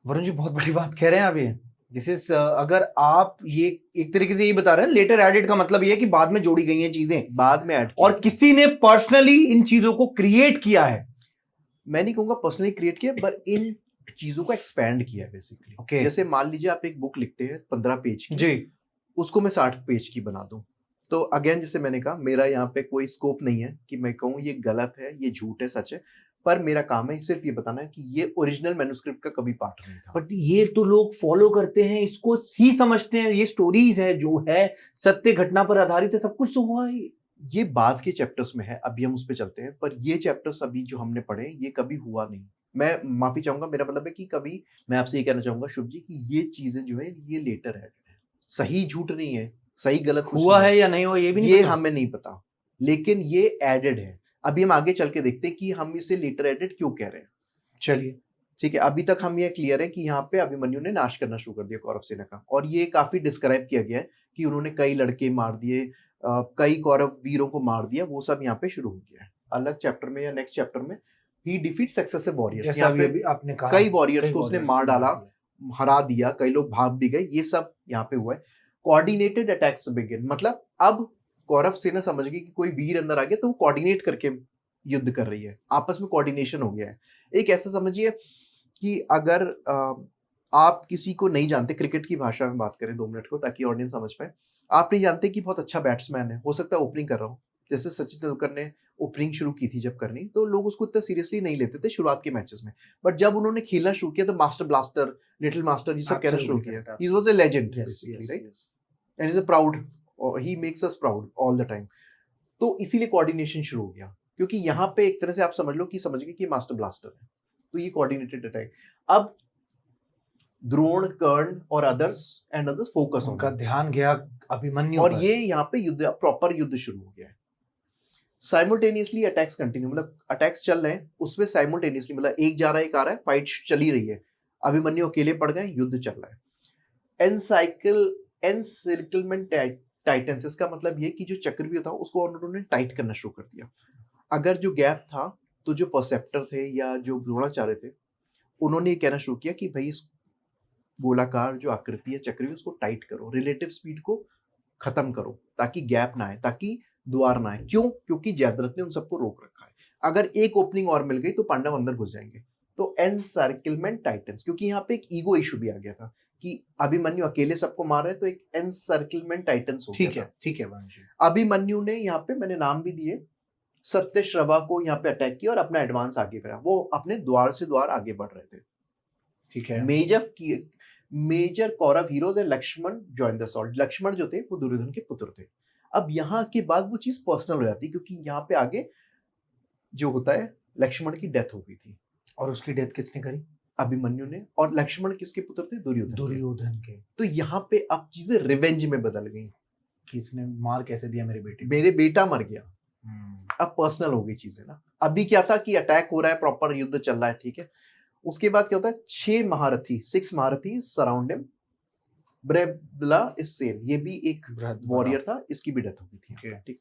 वरुण जी बहुत बड़ी बात कह रहे हैं आप ये। दिस इज अगर आप ये एक तरीके से ये बता रहे हैं, लेटर एडेड का मतलब ये है कि बाद में जोड़ी गई हैं चीजें, बाद में ऐड, और किसी ने पर्सनली इन चीजों को क्रिएट किया है। मैं नहीं कहूंगा पर्सनली क्रिएट किया, पर इन चीजों को एक्सपैंड किया है बेसिकली। Okay. जैसे मान लीजिए आप एक बुक लिखते हैं 15 पेज की जी, उसको मैं 60 पेज की बना दूं, तो अगेन जैसे मैंने कहा, मेरा यहाँ पे कोई स्कोप नहीं है कि मैं कहूँ ये गलत है, ये झूठ है, सच है, पर मेरा काम है सिर्फ ये बताना है कि ये ओरिजिनल मैन्युस्क्रिप्ट का कभी पार्ट नहीं था। बट ये तो लोग फॉलो करते हैं, इसको ही समझते हैं, ये स्टोरीज है जो है सत्य घटना पर आधारित है, सब कुछ तो हुआ है। ये बाद के चैप्टर्स में है, अभी हम उस पर चलते हैं, पर ये चैप्टर्स अभी जो हमने पढ़े ये कभी हुआ नहीं। मैं माफी चाहूंगा, मेरा मतलब है कि कभी, मैं आपसे ये कहना चाहूंगा शुभ जी कि ये चीजें जो है ये लेटर है, सही झूठ नहीं है, सही गलत हुआ है या नहीं हुआ ये भी नहीं ये पता। हमें नहीं पता, लेकिन ये एडेड है। अभी हम आगे चल के देखते हैं कि हम इसे लेटर एडेड क्यों कह रहे हैं। चलिए ठीक है, अभी तक हम ये क्लियर है कि यहाँ पे अभिमन्यु ने नाश करना शुरू कर दिया कौरव सेना का, और ये काफी डिस्क्राइब किया गया है कि उन्होंने कई लड़के मार दिए, कई कौरव वीरों को मार दिया, वो सब यहाँ पे शुरू हो गया है। अलग चैप्टर में या नेक्स्ट चैप्टर में ही डिफीट सक्सेसिव वॉरियर्स, यहाँ पे आपने कहा कई वॉरियर्स को उसने मार डाला, हरा दिया, कई लोग भाग भी गए, ये सब यहाँ पे हुआ है। कोऑर्डिनेटेड अटैक्स बिगिन, मतलब अब कौरव सेना समझ गई कि कोई वीर अंदर आ गया तो वो कोऑर्डिनेट करके युद्ध कर रही है, आपस में कोऑर्डिनेशन हो गया है। एक ऐसा समझिए कि अगर आप किसी को नहीं जानते, क्रिकेट की भाषा में बात करें 2 मिनट को ताकि ऑडियंस समझ पाए, आप नहीं जानते कि बहुत अच्छा बैट्समैन है, हो सकता है ओपनिंग कर रहा हूँ, जैसे सचिन तेंदुलकर ने ओपनिंग शुरू की थी जब करनी, तो लोग उसको इतना सीरियसली नहीं लेते थे शुरुआत के मैचेस में, बट जब उन्होंने खेलना शुरू किया तो मास्टर ब्लास्टर, लिटिल मास्टर, ये सब कहना शुरू किया। He was a legend basically, right, and is a proud, he makes us proud all the time. तो इसीलिए कोऑर्डिनेशन शुरू हो गया, क्योंकि यहाँ पे एक तरह से आप समझ लो कि समझ गए कि मास्टर ब्लास्टर है, तो ये कोऑर्डिनेटेड अटैक। अब द्रोण, कर्ण और अदर्स एंड अदर्स फोकस, उनका ध्यान गया अभिमन्यु और पर। ये यहाँ पे युद्ध, प्रॉपर युद्ध शुरू हो गया है। साइमल्टेनियसली अटैक्स कंटिन्यू, मतलब अटैक्स चल रहे हैं उसमें साइमल्टेनियसली, मतलब एक जा रहा है एक आ रहा है, फाइट चली रही है, अभिमन्यु अकेले पड़ गए, युद्ध चल रहा है। एनसाइक्लमेंट टाइटेंस, इसका मतलब ये कि जो चक्रव्यूह था उसको उन्होंने टाइट करना शुरू कर दिया। अगर जो गैप था तो जो परसेप्टर थे या जो द्रोणाचार्य थे उन्होंने ये कहना शुरू किया कि भाई इस गोलाकार जो आकृति है चक्रव्यूह, उसको टाइट करो, रिलेटिव स्पीड को खत्म करो ताकि गैप ना आए, ताकि द्वार ना है। क्यों? क्योंकि जयद्रथ ने उन सबको रोक रखा है। अगर एक ओपनिंग और मिल गई तो पांडव अंदर घुस जाएंगे। तो एनसर्किलमेंट टाइटन्स, क्योंकि यहाँ पे एक ईगो इशू भी आ गया था कि अभिमन्यु अकेले सबको मार रहे, तो एक एनसर्किलमेंट टाइटन्स हो गया था। ठीक है वरुण जी। अभिमन्यु ने यहाँ पे, मैंने नाम भी दिए, सत्यश्रवा को यहाँ पे अटैक किया और अपना एडवांस आगे बढ़ा। वो अपने द्वार से द्वार आगे बढ़ रहे थे। ठीक है। Major Kaurava heroes and Lakshman join the salt. Lakshman जो थे वो दुर्योधन के पुत्र थे। अब यहाँ के बाद वो चीज पर्सनल हो जाती है, क्योंकि यहाँ पे आगे जो होता है, लक्ष्मण की डेथ हो गई थी। और उसकी डेथ किसने करी? अभिमन्यु ने। और लक्ष्मण किसके पुत्र थे? दुर्योधन के। तो यहाँ पे अब चीजें रिवेंज में बदल गई। किसने मार कैसे दिया मेरे बेटे? मेरे बेटा मर गया। अब पर्सनल हो गई चीजें ना। अभी क्या था कि अटैक हो रहा है, प्रॉपर युद्ध चल रहा है, ठीक है। उसके बाद क्या होता है, 6 महारथी सराउंड हिम। ब्रेबला इज सेम, ये भी एक वॉरियर था, इसकी भी डेथ हो गई थी, ठीक।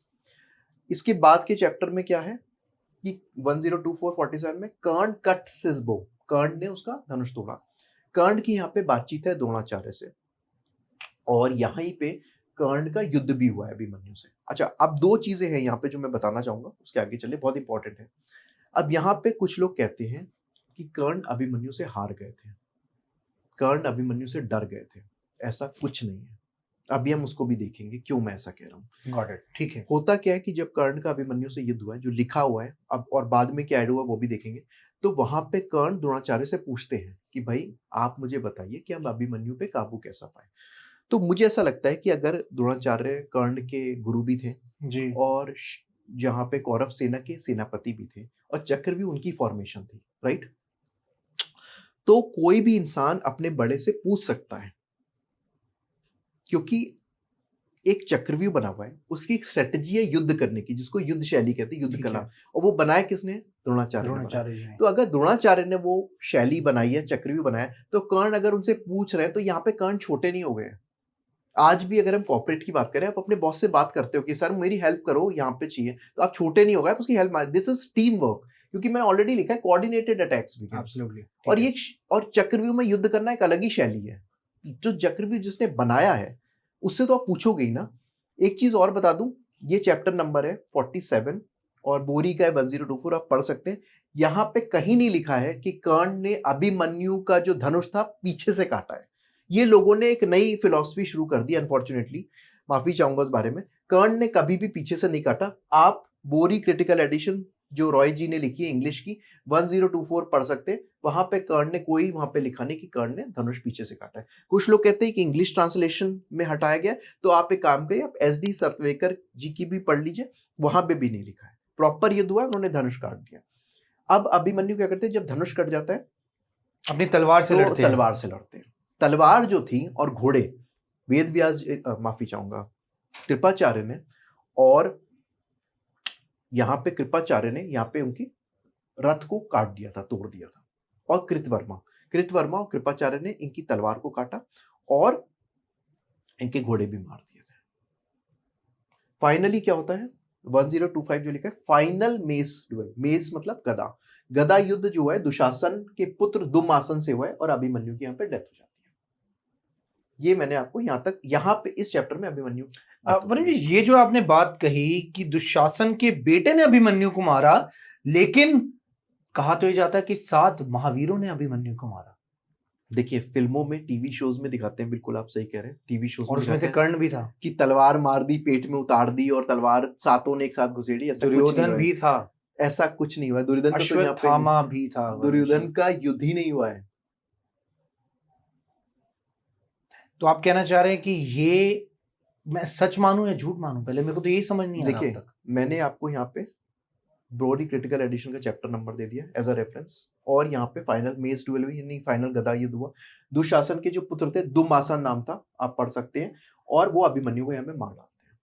इसके बाद के चैप्टर में क्या है कि 102447 में कर्ण कट्स हिज बो। कर्ण ने उसका धनुष तोड़ा। कर्ण की यहाँ पे बातचीत है द्रोणाचार्य से, और यहाँ पे कर्ण का युद्ध भी हुआ है अभिमन्यु से। अच्छा, अब 2 चीजें हैं यहाँ पे जो मैं बताना चाहूंगा, उसके आगे चले, बहुत इंपॉर्टेंट है। अब यहाँ पे कुछ लोग कहते हैं कि कर्ण अभिमन्यु से हार गए थे, कर्ण अभिमन्यु से डर गए थे। ऐसा कुछ नहीं है। अभी हम उसको भी देखेंगे क्यों मैं ऐसा कह रहा हूँ। गॉट इट, ठीक है। होता क्या है कि जब कर्ण का अभिमन्यु से युद्ध हुआ है, जो लिखा हुआ है अब, और बाद में क्या ऐड हुआ वो भी देखेंगे, तो वहां पे कर्ण द्रोणाचार्य से पूछते हैं कि भाई आप मुझे बताइए कि हम अभिमन्यु पे काबू कैसा पाए। तो मुझे ऐसा लगता है कि अगर द्रोणाचार्य कर्ण के गुरु भी थे जी, और जहां पे कौरव सेना के सेनापति भी थे, और चक्रव्यूह उनकी फॉर्मेशन थी, राइट, तो कोई भी इंसान अपने बड़े से पूछ सकता है, क्योंकि एक चक्रव्यूह बना हुआ है, उसकी एक स्ट्रेटजी है युद्ध करने की, जिसको युद्ध शैली कहते हैं, युद्ध कला। और वो बनाया किसने? द्रोणाचार्य ने। तो अगर द्रोणाचार्य ने वो शैली बनाई है, चक्रव्यूह बनाया, तो कर्ण अगर उनसे पूछ रहे हैं, तो यहाँ पे कर्ण छोटे नहीं हो गए। आज भी अगर हम कॉर्पोरेट की बात करें, आप अपने बॉस से बात करते हो कि सर मेरी हेल्प करो, यहाँ पे चाहिए, तो आप छोटे नहीं हो गए, आप उसकी हेल्प मांगे। दिस इज टीम वर्क, क्योंकि मैंने ऑलरेडी लिखा है कोऑर्डिनेटेड अटैक्स भी। एब्सोल्युटली। और ये और चक्रव्यूह में युद्ध करना एक अलग ही शैली है। जो चक्रव्यूह जिसने बनाया है उससे तो आप पूछोगे ही ना। एक चीज और बता दूं, ये चैप्टर नंबर है 47 और बोरी का है 1024, आप पढ़ सकते हैं। यहाँ पे कहीं नहीं लिखा है कि कर्ण ने अभिमन्यु का जो धनुष था पीछे से काटा है। ये लोगों ने एक नई फिलॉसफी शुरू कर दी, अनफॉर्चुनेटली, माफी चाहूंगा उस बारे में। कर्ण ने कभी भी पीछे से नहीं काटा। आप बोरी क्रिटिकल एडिशन जो रॉय जी ने लिखी है इंग्लिश की, 1024 पढ़ सकते हैं। वहां पे कर्ण ने कोई वहां पे लिखा नहीं कि कर्ण ने धनुष पीछे से काटा है। कुछ लोग कहते हैं कि इंग्लिश ट्रांसलेशन में हटाया गया, तो आप एक काम करिए, आप SD सतवेकर जी की भी पढ़ लीजिए, वहां पे भी नहीं लिखा है। प्रॉपर युद्ध हुआ, उन्होंने धनुष काट दिया। अब अभिमन्यु क्या करते हैं, जब धनुष कट जाता है अपनी तलवार से लड़ते हैं। तलवार से लड़ते हैं। तलवार जो थी और घोड़े, वेद व्यास, माफी चाहूंगा, कृपाचार्य ने, और यहाँ पे कृपाचार्य ने यहाँ पे उनकी रथ को काट दिया था, तोड़ दिया था। और कृतवर्मा और कृपाचार्य ने इनकी तलवार को काटा और इनके घोड़े भी मार दिए थे। फाइनली क्या होता है, 1025 जो लिखा है, फाइनल मेस डुएल। मेस मतलब गदा। गदा युद्ध जो है दुशासन के पुत्र दुमासन से हुआ है, और अभिमन्यु की यहाँ पे डेथ हो जाती है। ये मैंने आपको यहाँ पे इस चैप्टर में अभिमन्यु। वरुण जी, ये जो आपने बात कही कि दुशासन के बेटे ने अभिमन्यु को मारा, लेकिन कहा तो ये जाता है कि 7 महावीरों ने अभिमन्यु को मारा। देखिए, फिल्मों में, टीवी शोज में दिखाते हैं, बिल्कुल आप सही कह रहे हैं, टीवी शोज और उसमें से कर्ण भी था कि तलवार मार दी, पेट में उतार दी, और तलवार 7 ने एक साथ घुसेड़ी। ऐसा दुर्योधन भी था। ऐसा कुछ नहीं हुआ। दुर्योधन का तो अश्वत्थामा भी था। दुर्योधन का युद्ध ही नहीं हुआ है। तो आप कहना चाह रहे हैं कि ये मैं सच मानूं या झूठ मानूं? पहले मेरे को तो यही समझ नहीं आ रहा अब तक। मैंने आपको यहाँ पे ब्रोरी क्रिटिकल एडिशन का चैप्टर नंबर दे दिया एज अ रेफरेंस, और यहाँ पे फाइनल मेस डुएल हुई, यानी फाइनल गदा युद्ध हुआ। दुशासन के जो पुत्र थे, दुमासन नाम था, आप पढ़ सकते हैं, और वो अभिमन्यु को यहाँ पे मार डालते हैं।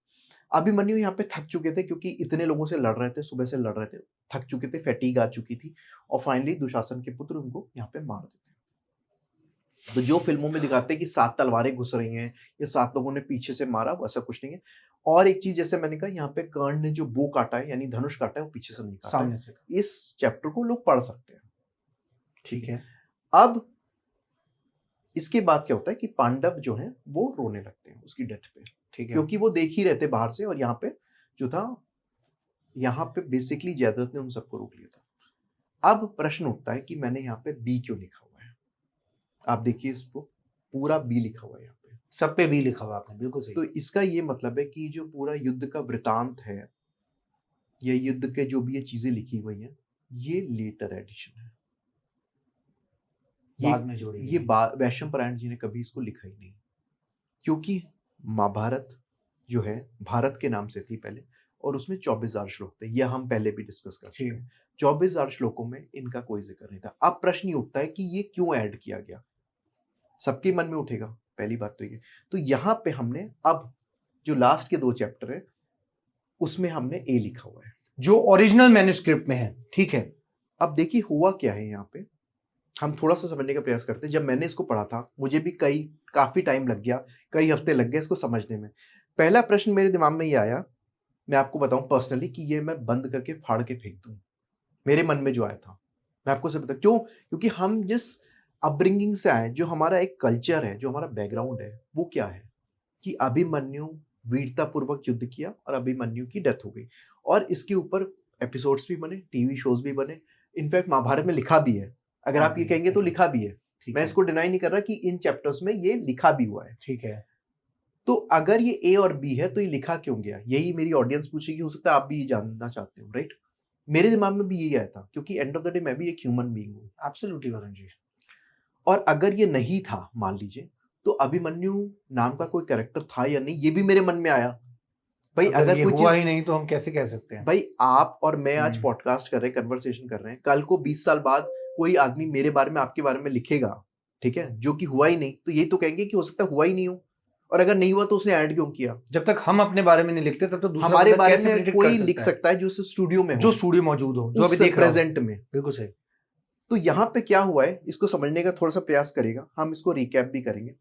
अभिमन्यु यहाँ पे थक चुके थे, क्योंकि इतने लोगों से लड़ रहे थे, सुबह से लड़ रहे थे, थक चुके थे, फैटीग आ चुकी थी, और फाइनली दुशासन के पुत्र उनको यहाँ पे मार देते हैं। तो जो फिल्मों में दिखाते हैं कि 7 तलवारें घुस रही हैं या 7 लोगों ने पीछे से मारा, वैसा कुछ नहीं है। और एक चीज, जैसे मैंने कहा, यहाँ पे कर्ण ने जो बो काटा है, यानी धनुष काटा है, वो पीछे से नहीं काटा, सामने से। इस चैप्टर को लोग पढ़ सकते हैं, ठीक है। अब इसके बाद क्या होता है कि पांडव जो हैं वो रोने लगते हैं उसकी डेथ पे, ठीक है, क्योंकि वो देख ही रहते बाहर से, और यहाँ पे जो था, यहाँ पे बेसिकली जयद्रथ ने उन सबको रोक लिया था। अब प्रश्न उठता है कि मैंने यहाँ पे बी क्यों लिखा हुआ है। आप देखिए इसको, पूरा बी लिखा हुआ है यहाँ पे, सब पे बी लिखा हुआ आपने, बिल्कुल सही। तो इसका ये मतलब है कि जो पूरा युद्ध का वृतांत है, ये युद्ध के जो भी ये चीजें लिखी हुई हैं, ये लेटर एडिशन है। बाद में जोड़ी ये वैशम पारायण जी ने कभी इसको लिखा ही नहीं, क्योंकि महाभारत जो है भारत के नाम से थी पहले, और उसमें 24,000 श्लोक थे। यह हम पहले भी डिस्कस कर चुके हैं। 24,000 श्लोकों में इनका कोई जिक्र नहीं था। अब प्रश्न ये उठता है कि ये क्यों ऐड किया गया, सबके मन में उठेगा, पहली बात तो ये। तो यहाँ पे हमने अब जो लास्ट के 2 चैप्टर है उसमें हमने ए लिखा हुआ है, जो ओरिजिनल मैन्युस्क्रिप्ट में है, ठीक है। अब देखिए हुआ क्या है यहाँ पे, हम थोड़ा सा समझने का प्रयास करते हैं। जब मैंने इसको पढ़ा था, मुझे भी काफी टाइम लग गया, कई हफ्ते लग गए इसको समझने में। पहला प्रश्न मेरे दिमाग में ये आया, मैं आपको बताऊं पर्सनली, कि ये मैं बंद करके फाड़ के फेंक दूं। मेरे मन में जो आया था, मैं आपको से बता क्यों, क्योंकि हम जिस अपब्रिंगिंग से आए, जो हमारा एक कल्चर है, जो हमारा बैकग्राउंड है, वो क्या है कि अभिमन्यु वीरता पूर्वक युद्ध किया और अभिमन्यु की डेथ हो गई, और इसके ऊपर एपिसोड्स भी बने, टीवी शोज भी बने, इनफैक्ट महाभारत में लिखा भी है। अगर आप ये कहेंगे तो लिखा भी है, मैं इसको डिनाई नहीं कर रहा कि इन चैप्टर्स में ये लिखा भी हुआ है, ठीक है। तो अगर ये ए और बी है तो ये लिखा क्यों गया, यही मेरी ऑडियंस पूछेगी, हो सकता है आप भी ये जानना चाहते हो, राइट? मेरे दिमाग में भी यही आया था, क्योंकि एंड ऑफ द डे मैं भी एक ह्यूमन बीइंग हूँ। एब्सोल्युटली वरुण जी। और अगर ये नहीं था, मान लीजिए, तो अभिमन्यु नाम का कोई कैरेक्टर था या नहीं, ये भी मेरे मन में आया। भाई अगर ये कोई हुआ ही नहीं तो हम कैसे कह सकते हैं? भाई आप और मैं आज पॉडकास्ट कर रहे हैं, कन्वर्सेशन कर रहे हैं, कल को 20 साल बाद कोई आदमी मेरे बारे में, आपके बारे में लिखेगा, ठीक है, जो कि हुआ ही नहीं, तो यही तो कहेंगे कि हो सकता है हुआ ही नहीं हो, और अगर नहीं हुआ तो उसने ऐड क्यों किया? जब तक हम अपने बारे में नहीं लिखते तब तो दूसरा हमारे बारे में कोई लिख सकता है जो स्टूडियो में हो, जो स्टूडियो मौजूद हो, जो अभी देख रहा हो प्रेजेंट में। बिल्कुल सही। तो यहाँ पे क्या हुआ है, इसको समझने का थोड़ा सा प्रयास करेगा, हम इसको रिकैप भी करेंगे।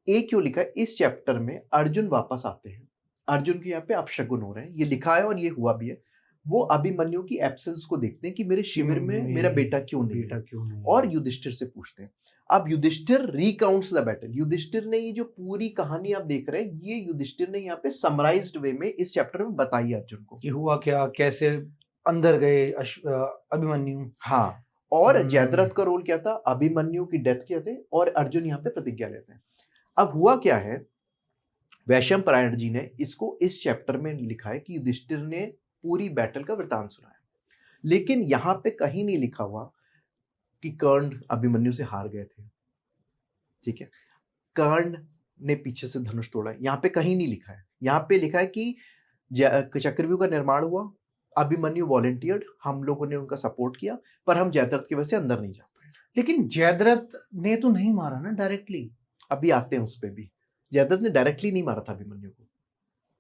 ए क्यों लिखा है? इस चैप्टर में अर्जुन वापस आते हैं, अर्जुन के यहाँ पे अपशगुन हो रहे हैं, ये लिखा है और ये हुआ भी है। वो अभिमन्यु की एब्सेंस को देखते हैं कि मेरे शिविर में मेरा बेटा क्यों नहीं है, और युधिष्ठिर से पूछते हैं। अब Yudhishthira recounts the battle. Yudhishthira ने ये जो पूरी कहानी आप देख रहे हैं, ये युधिष्ठिर ने यहाँ पे समराइज्ड वे में इस चैप्टर में बताई अर्जुन को कि हुआ क्या, कैसे अंदर गए अभिमन्यु। हाँ, और जयद्रथ का रोल क्या था, अभिमन्यु की डेथ किया थे, और अर्जुन यहाँ पे प्रतिज्ञा लेते हैं। अब हुआ क्या है, वैशम पारायण जी ने इसको इस चैप्टर में लिखा है कि युधिष्ठिर ने पूरी बैटल का वृतांत सुनाया, लेकिन यहाँ पे कहीं नहीं लिखा हुआ कि कर्ण अभिमन्यु से हार गए थे, ठीक है, कर्ण ने पीछे से धनुष तोड़ा, यहाँ पे कहीं नहीं लिखा है। यहाँ पे लिखा है कि चक्रव्यूह का निर्माण हुआ, अभिमन्यु वॉलंटियर्ड, हम लोगों ने उनका सपोर्ट किया, पर हम जयद्रथ की वजह से अंदर नहीं जा पाए। लेकिन जयद्रथ ने तो नहीं मारा ना डायरेक्टली, अभी आते हैं उस पे भी। जयद्रथ ने डायरेक्टली नहीं मारा था अभिमन्यु को।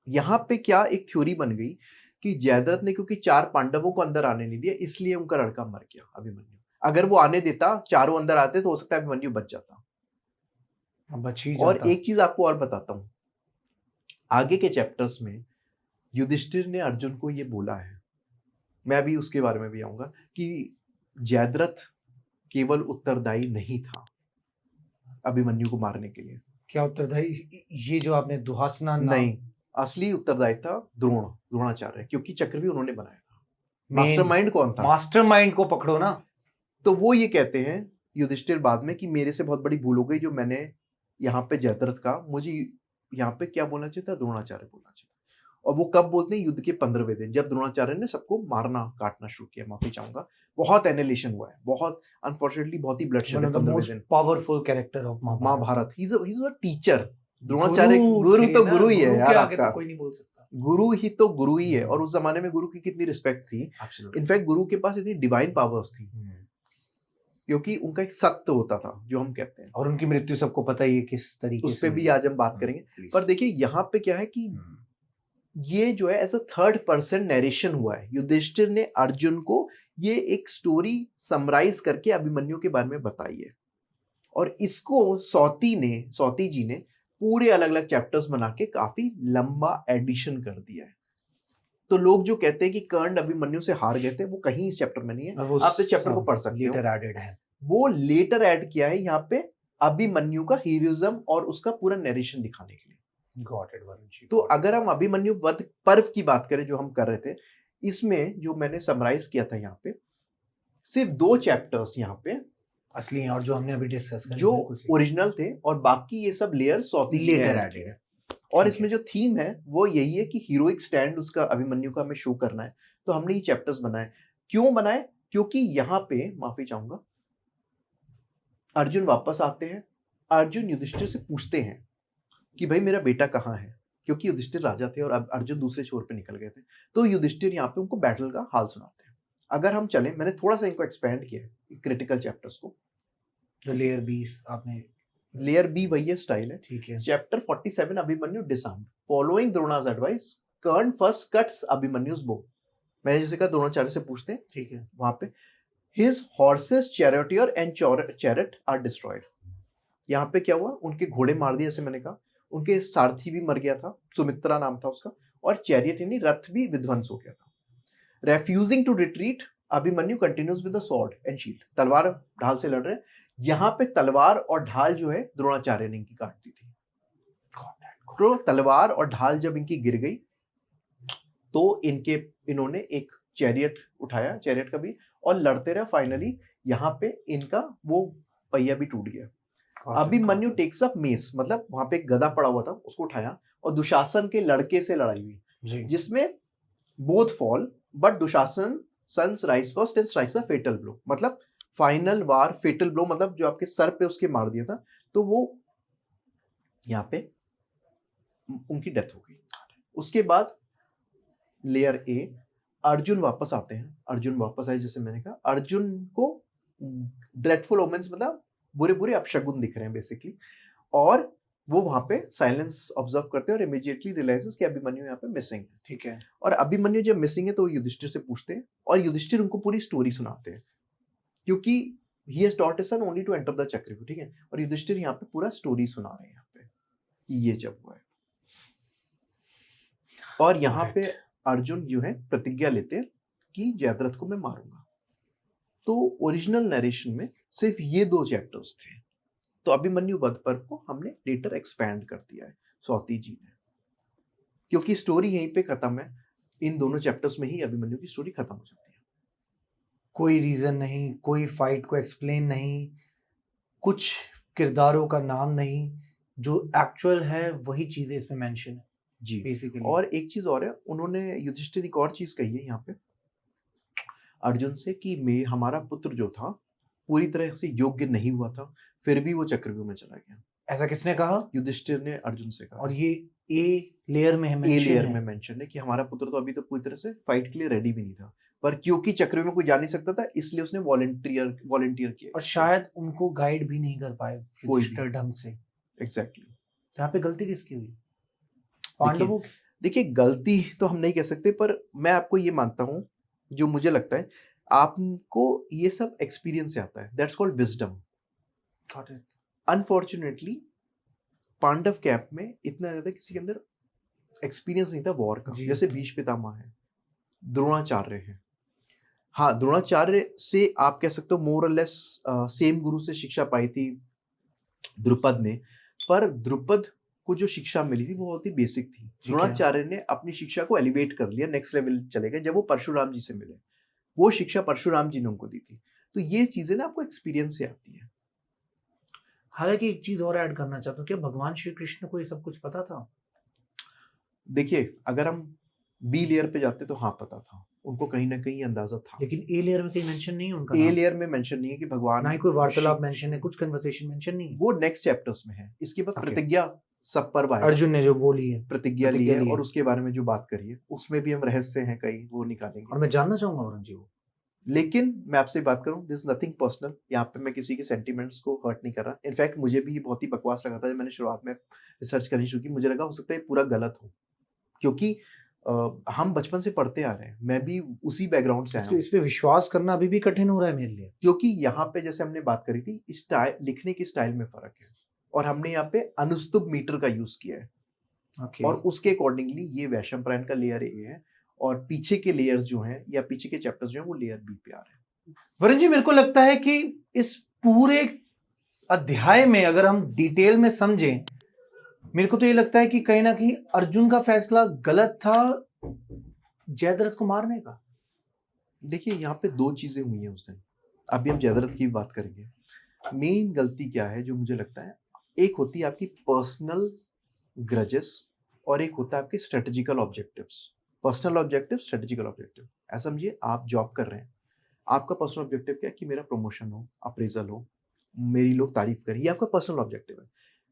यहाँ पे क्या एक थ्योरी बन गई कि जयद्रथ ने क्योंकि 4 पांडवों को अंदर आने नहीं दिया, इसलिए उनका लड़का मर गया अभिमन्यु। अगर वो आने देता, चारों अंदर आते, तो हो सकता है अभिमन्यु बच जाता, बच ही जाता। और एक चीज आपको और बताता हूं, आगे के चैप्टर्स में युधिष्ठिर ने अर्जुन को ये बोला है, मैं अभी उसके बारे में भी आऊंगा, कि जयद्रथ केवल उत्तरदायी नहीं था अभिमन्यु को मारने के लिए। क्या उत्तरदायी? ये जो आपने दुहासना नहीं, असली उत्तरदायी था द्रोणाचार्य, क्योंकि चक्रव्यूह उन्होंने बनाया था। मास्टरमाइंड कौन था? मास्टरमाइंड को पकड़ो ना। तो वो ये कहते हैं युधिष्ठिर बाद में कि मेरे से बहुत बड़ी भूल हो गई, जो मैंने यहाँ पे जयद्रथ का, मुझे यहाँ पे क्या बोलना चाहिए था, द्रोणाचार्य बोलना चाहिए। और वो कब बोलते हैं? युद्ध के 15वें दिन, जब द्रोणाचार्य ने सबको मारना काटना शुरू किया। माफी चाहूंगा, बहुत एनिलेशन हुआ है, बहुत अनफॉर्चुनेटली बहुत ही ब्लडशेड है। 15वें दिन। Powerful character of Mahabharata. He is a teacher. Dronacharya गुरु तो गुरु ही है यार, आपका कोई नहीं बोल सकता। गुरु ही तो गुरु ही है, और उस जमाने में गुरु की कितनी रिस्पेक्ट थी। इनफैक्ट गुरु के पास इतनी डिवाइन पावर्स थी, क्योंकि उनका एक सत्य होता था जो हम कहते हैं, और उनकी मृत्यु सबको पता ही है किस तरीके से। उस पे भी आज हम बात करेंगे। पर देखिए यहाँ पे क्या है कि ये जो है ऐसा 3rd पर्सन नरेशन हुआ है। युधिष्ठिर ने अर्जुन को ये एक स्टोरी समराइज करके अभिमन्यु के बारे में बताई है, और इसको सौती जी ने पूरे अलग अलग चैप्टर्स बना के काफी लंबा एडिशन कर दिया है। तो लोग जो कहते हैं कि कर्ण अभिमन्यु से हार गए थे, वो कहीं इस चैप्टर में नहीं है, आप इस चैप्टर को पढ़ सकते हो। लेटर एडेड है, वो लेटर ऐड किया है यहाँ पे अभिमन्यु का हीरोइज्म और उसका पूरा नरेशन दिखाने के लिए। गॉट इट वरुण जी। तो अगर हम अभिमन्यु वध पर्व की बात करें जो हम कर रहे थे, इसमें जो मैंने समराइज किया था यहाँ पे, सिर्फ 2 चैप्टर्स यहाँ पे असली हैं और जो हमने अभी डिस्कस करे जो बिल्कुल सही। ओरिजिनल थे, और बाकी ये सब लेयर सौती जी ने लेटर ऐड एडेड किए। है। और ठीक इसमें है। जो थीम है वो यही है कि हीरोइक स्टैंड उसका अभिमन्यु का हमें शो करना है, तो हमने ये चैप्टर्स बनाए। क्यों बनाए? क्योंकि यहाँ पे, माफी चाहूंगा, अर्जुन वापस आते हैं। अर्जुन युधिष्ठिर से पूछते हैं कि भाई मेरा बेटा कहाँ है, क्योंकि युधिष्ठिर राजा थे और अब अर्जुन दूसरे छोर पे निकल गए थे। तो युधिष्ठिर यहाँ पे उनको बैटल का हाल सुनाते हैं। अगर हम चलें, मैंने थोड़ा सा इनको एक्सपेंड किया है क्रिटिकल चैप्टर्स को। जो लेयर 20 आपने, लेयर बी वही है, स्टाइल है। ठीक है। Chapter 47 Abhimanyu disarmed, following द्रोणास advice कर्ण फर्स्ट कट्स अभिमन्यु's bow। मैंने जैसे कहा द्रोणाचार्य से पूछते हैं, ठीक है। वहां पे his horses charioteer and chariot are destroyed। यहाँ पे क्या हुआ, उनके घोड़े मार दिए, जैसे मैंने कहा, उनके सारथी भी मर गया था, सुमित्रा नाम था उसका, और चैरियट यानी रथ भी विध्वंस हो गया था। Refusing to retreat Abhimanyu continues with the sword and shield, तलवार ढाल से लड़ रहे हैं। यहाँ पे तलवार और ढाल जो है द्रोणाचार्य ने इनकी काट दी थी। तो तलवार और ढाल जब इनकी गिर गई तो इन्होंने एक चैरियट उठाया, चैरियट का भी, और लड़ते रहे। फाइनली यहाँ पे इनका वो पहिया भी टूट गया। अभिमन्यु टेक्स अप मेस, मतलब वहां पे एक गदा पड़ा हुआ था, उसको उठाया और दुशासन के लड़के से लड़ाई हुई, जिसमें both fall but Dushasana sons rise first and strikes a fatal blow. मतलब फाइनल वार, फेटल ब्लो मतलब जो आपके सर पे उसके मार दिया था, तो वो यहाँ पे उनकी डेथ हो गई। उसके बाद लेयर ए, अर्जुन वापस आते हैं। अर्जुन वापस आए, जैसे मैंने कहा, अर्जुन को ड्रेडफुल ओमेंस मतलब बुरे बुरे अपशगुन दिख रहे हैं बेसिकली, और वो वहां पे साइलेंस ऑब्जर्व करते हैं और इमीडिएटली रियलाइजेस कि अभिमन्यु यहाँ पे मिसिंग है। ठीक है। और अभिमन्यु जब मिसिंग है तो युधिष्ठिर से पूछते हैं, और युधिष्ठिर उनको पूरी स्टोरी सुनाते हैं, क्योंकि he has taught his son only to enter the chakravyuh. ठीक है, और युधिष्ठिर यहाँ पे पूरा स्टोरी सुना रहे हैं यहाँ पे कि ये जब हुआ है। और यहाँ पे अर्जुन जो है प्रतिज्ञा लेते हैं कि जयद्रथ को मैं मारूंगा। तो ओरिजिनल नरेशन में सिर्फ ये 2 चैप्टर्स थे, तो अभिमन्यु वध पर्व को हमने लेटर एक्सपैंड कर दिया है सौती जी ने, क्योंकि स्टोरी यहीं पे खत्म है। इन दोनों चैप्टर्स में ही अभिमन्यु की स्टोरी खत्म हो जाती है। कोई रीजन नहीं, कोई फाइट को एक्सप्लेन नहीं, कुछ किरदारों का नाम नहीं, जो एक्चुअल है वही चीजें इसमें मेंशन है जी बेसिकली। और एक चीज और है, उन्होंने युधिष्ठिर एक और चीज कही है यहाँ पे अर्जुन से कि मैं, हमारा पुत्र जो था पूरी तरह से योग्य नहीं हुआ था, फिर भी वो चक्रव्यूह में चला गया। ऐसा किसने कहा? युधिष्ठिर ने अर्जुन से कहा। और ये ए लेयर में है, ए लेयर में मेंशन है कि हमारा पुत्र तो अभी तो पूरी तरह से फाइट के लिए रेडी भी नहीं था, पर क्योंकि चक्रव्यूह में कोई जा नहीं सकता था, इसलिए उसने वॉलंटियर किया। और शायद उनको गाइड भी नहीं कर पाए युधिष्ठिर ढंग से। एग्जैक्टली। यहाँ पे गलती किसकी हुई? पांडवों की? देखिए गलती तो हम नहीं कह सकते, पर मैं आपको ये मानता हूँ, जो मुझे लगता है आपको ये सब एक्सपीरियंस से आता है, that's called wisdom. Unfortunately Pandava camp में इतना ज्यादा किसी के अंदर एक्सपीरियंस नहीं था वॉर का। जैसे भीष्म पितामह है, द्रोणाचार्य है। हाँ, द्रोणाचार्य से आप कह सकते हो मोर और लेस सेम गुरु से शिक्षा पाई थी द्रुपद ने, पर द्रुपद को जो शिक्षा मिली थी वो बहुत ही बेसिक थी। द्रोणाचार्य ने अपनी शिक्षा को एलिवेट कर लिया, नेक्स्ट लेवल चले गए। जब वो परशुराम जी से मिले, वो शिक्षा परशुराम जी ने उनको दी थी। तो ये चीजें ना आपको एक्सपीरियंस से आती है। हालांकि एक चीज और ऐड करना चाहता हूँ, क्या भगवान श्री कृष्ण को ये सब कुछ पता था? देखिए अगर हम बी लेयर पे जाते तो हाँ पता था उनको, कहीं ना कहीं अंदाजा था। लेकिन ए लेयर में कहीं मेंशन नहीं है उनका। ए लेयर में मेंशन नहीं है कि भगवान, ना ही कोई वार्तालाप मेंशन है, कुछ कन्वर्सेशन मेंशन नहीं है। वो नेक्स्ट चैप्टर्स में है। इसके बाद प्रतिज्ञा सब पर्व आएगा, अर्जुन ने जो बोली है, प्रतिज्ञा ली है, और उसके बारे में जो बात करी है उसमें भी हम रहस्य हैं कई, वो निकालेंगे। और मैं जानना चाहूंगा वरुण जी वो, लेकिन मैं आपसे बात करूं, दिस नथिंग पर्सनल, यहाँ पे मैं किसी के सेंटिमेंट्स को हर्ट नहीं कर रहा। इनफैक्ट मुझे भी ये बहुत ही बकवास लगा था जब मैंने शुरुआत में रिसर्च करनी शुरू की। मुझे लगा हो सकता है पूरा गलत हो, क्योंकि हम बचपन से पढ़ते आ रहे हैं, मैं भी उसी बैकग्राउंड से आया हूं। इस पे विश्वास करना अभी भी कठिन हो रहा है मेरे लिए, क्योंकि यहाँ पे जैसे हमने बात करी थी, स्टाइल, लिखने के स्टाइल में फर्क है, और हमने यहाँ पे अनुस्तुप मीटर का यूज किया है। और उसके अकॉर्डिंगली ये वैशंपायन का लेयर ए है, और पीछे के लेयर्स जो हैं या पीछे के चैप्टर्स जो हैं वो लेयर बी पे आ रहे हैं। वरुण जी, मेरे को लगता है कि इस पूरे अध्याय में अगर हम डिटेल में समझें, मेरे को तो ये लगता है कि कहीं ना कहीं अर्जुन का फैसला गलत था जयद्रथ को मारने का। देखिए यहाँ पे दो चीजें हुई हैं उस दिन, अभी हम जयद्रथ की बात करेंगे। मेन गलती क्या है जो मुझे लगता है, एक होती है आपकी पर्सनल ग्रजेस और एक होता है आपके strategical objectives. Personal objective, strategical objective. ऐसा समझिए आप जॉब कर रहे हैं, आपका पर्सनल ऑब्जेक्टिव क्या है कि मेरा प्रमोशन हो, अप्रेजल हो, मेरी लोग तारीफ करें, ये आपका पर्सनल ऑब्जेक्टिव है।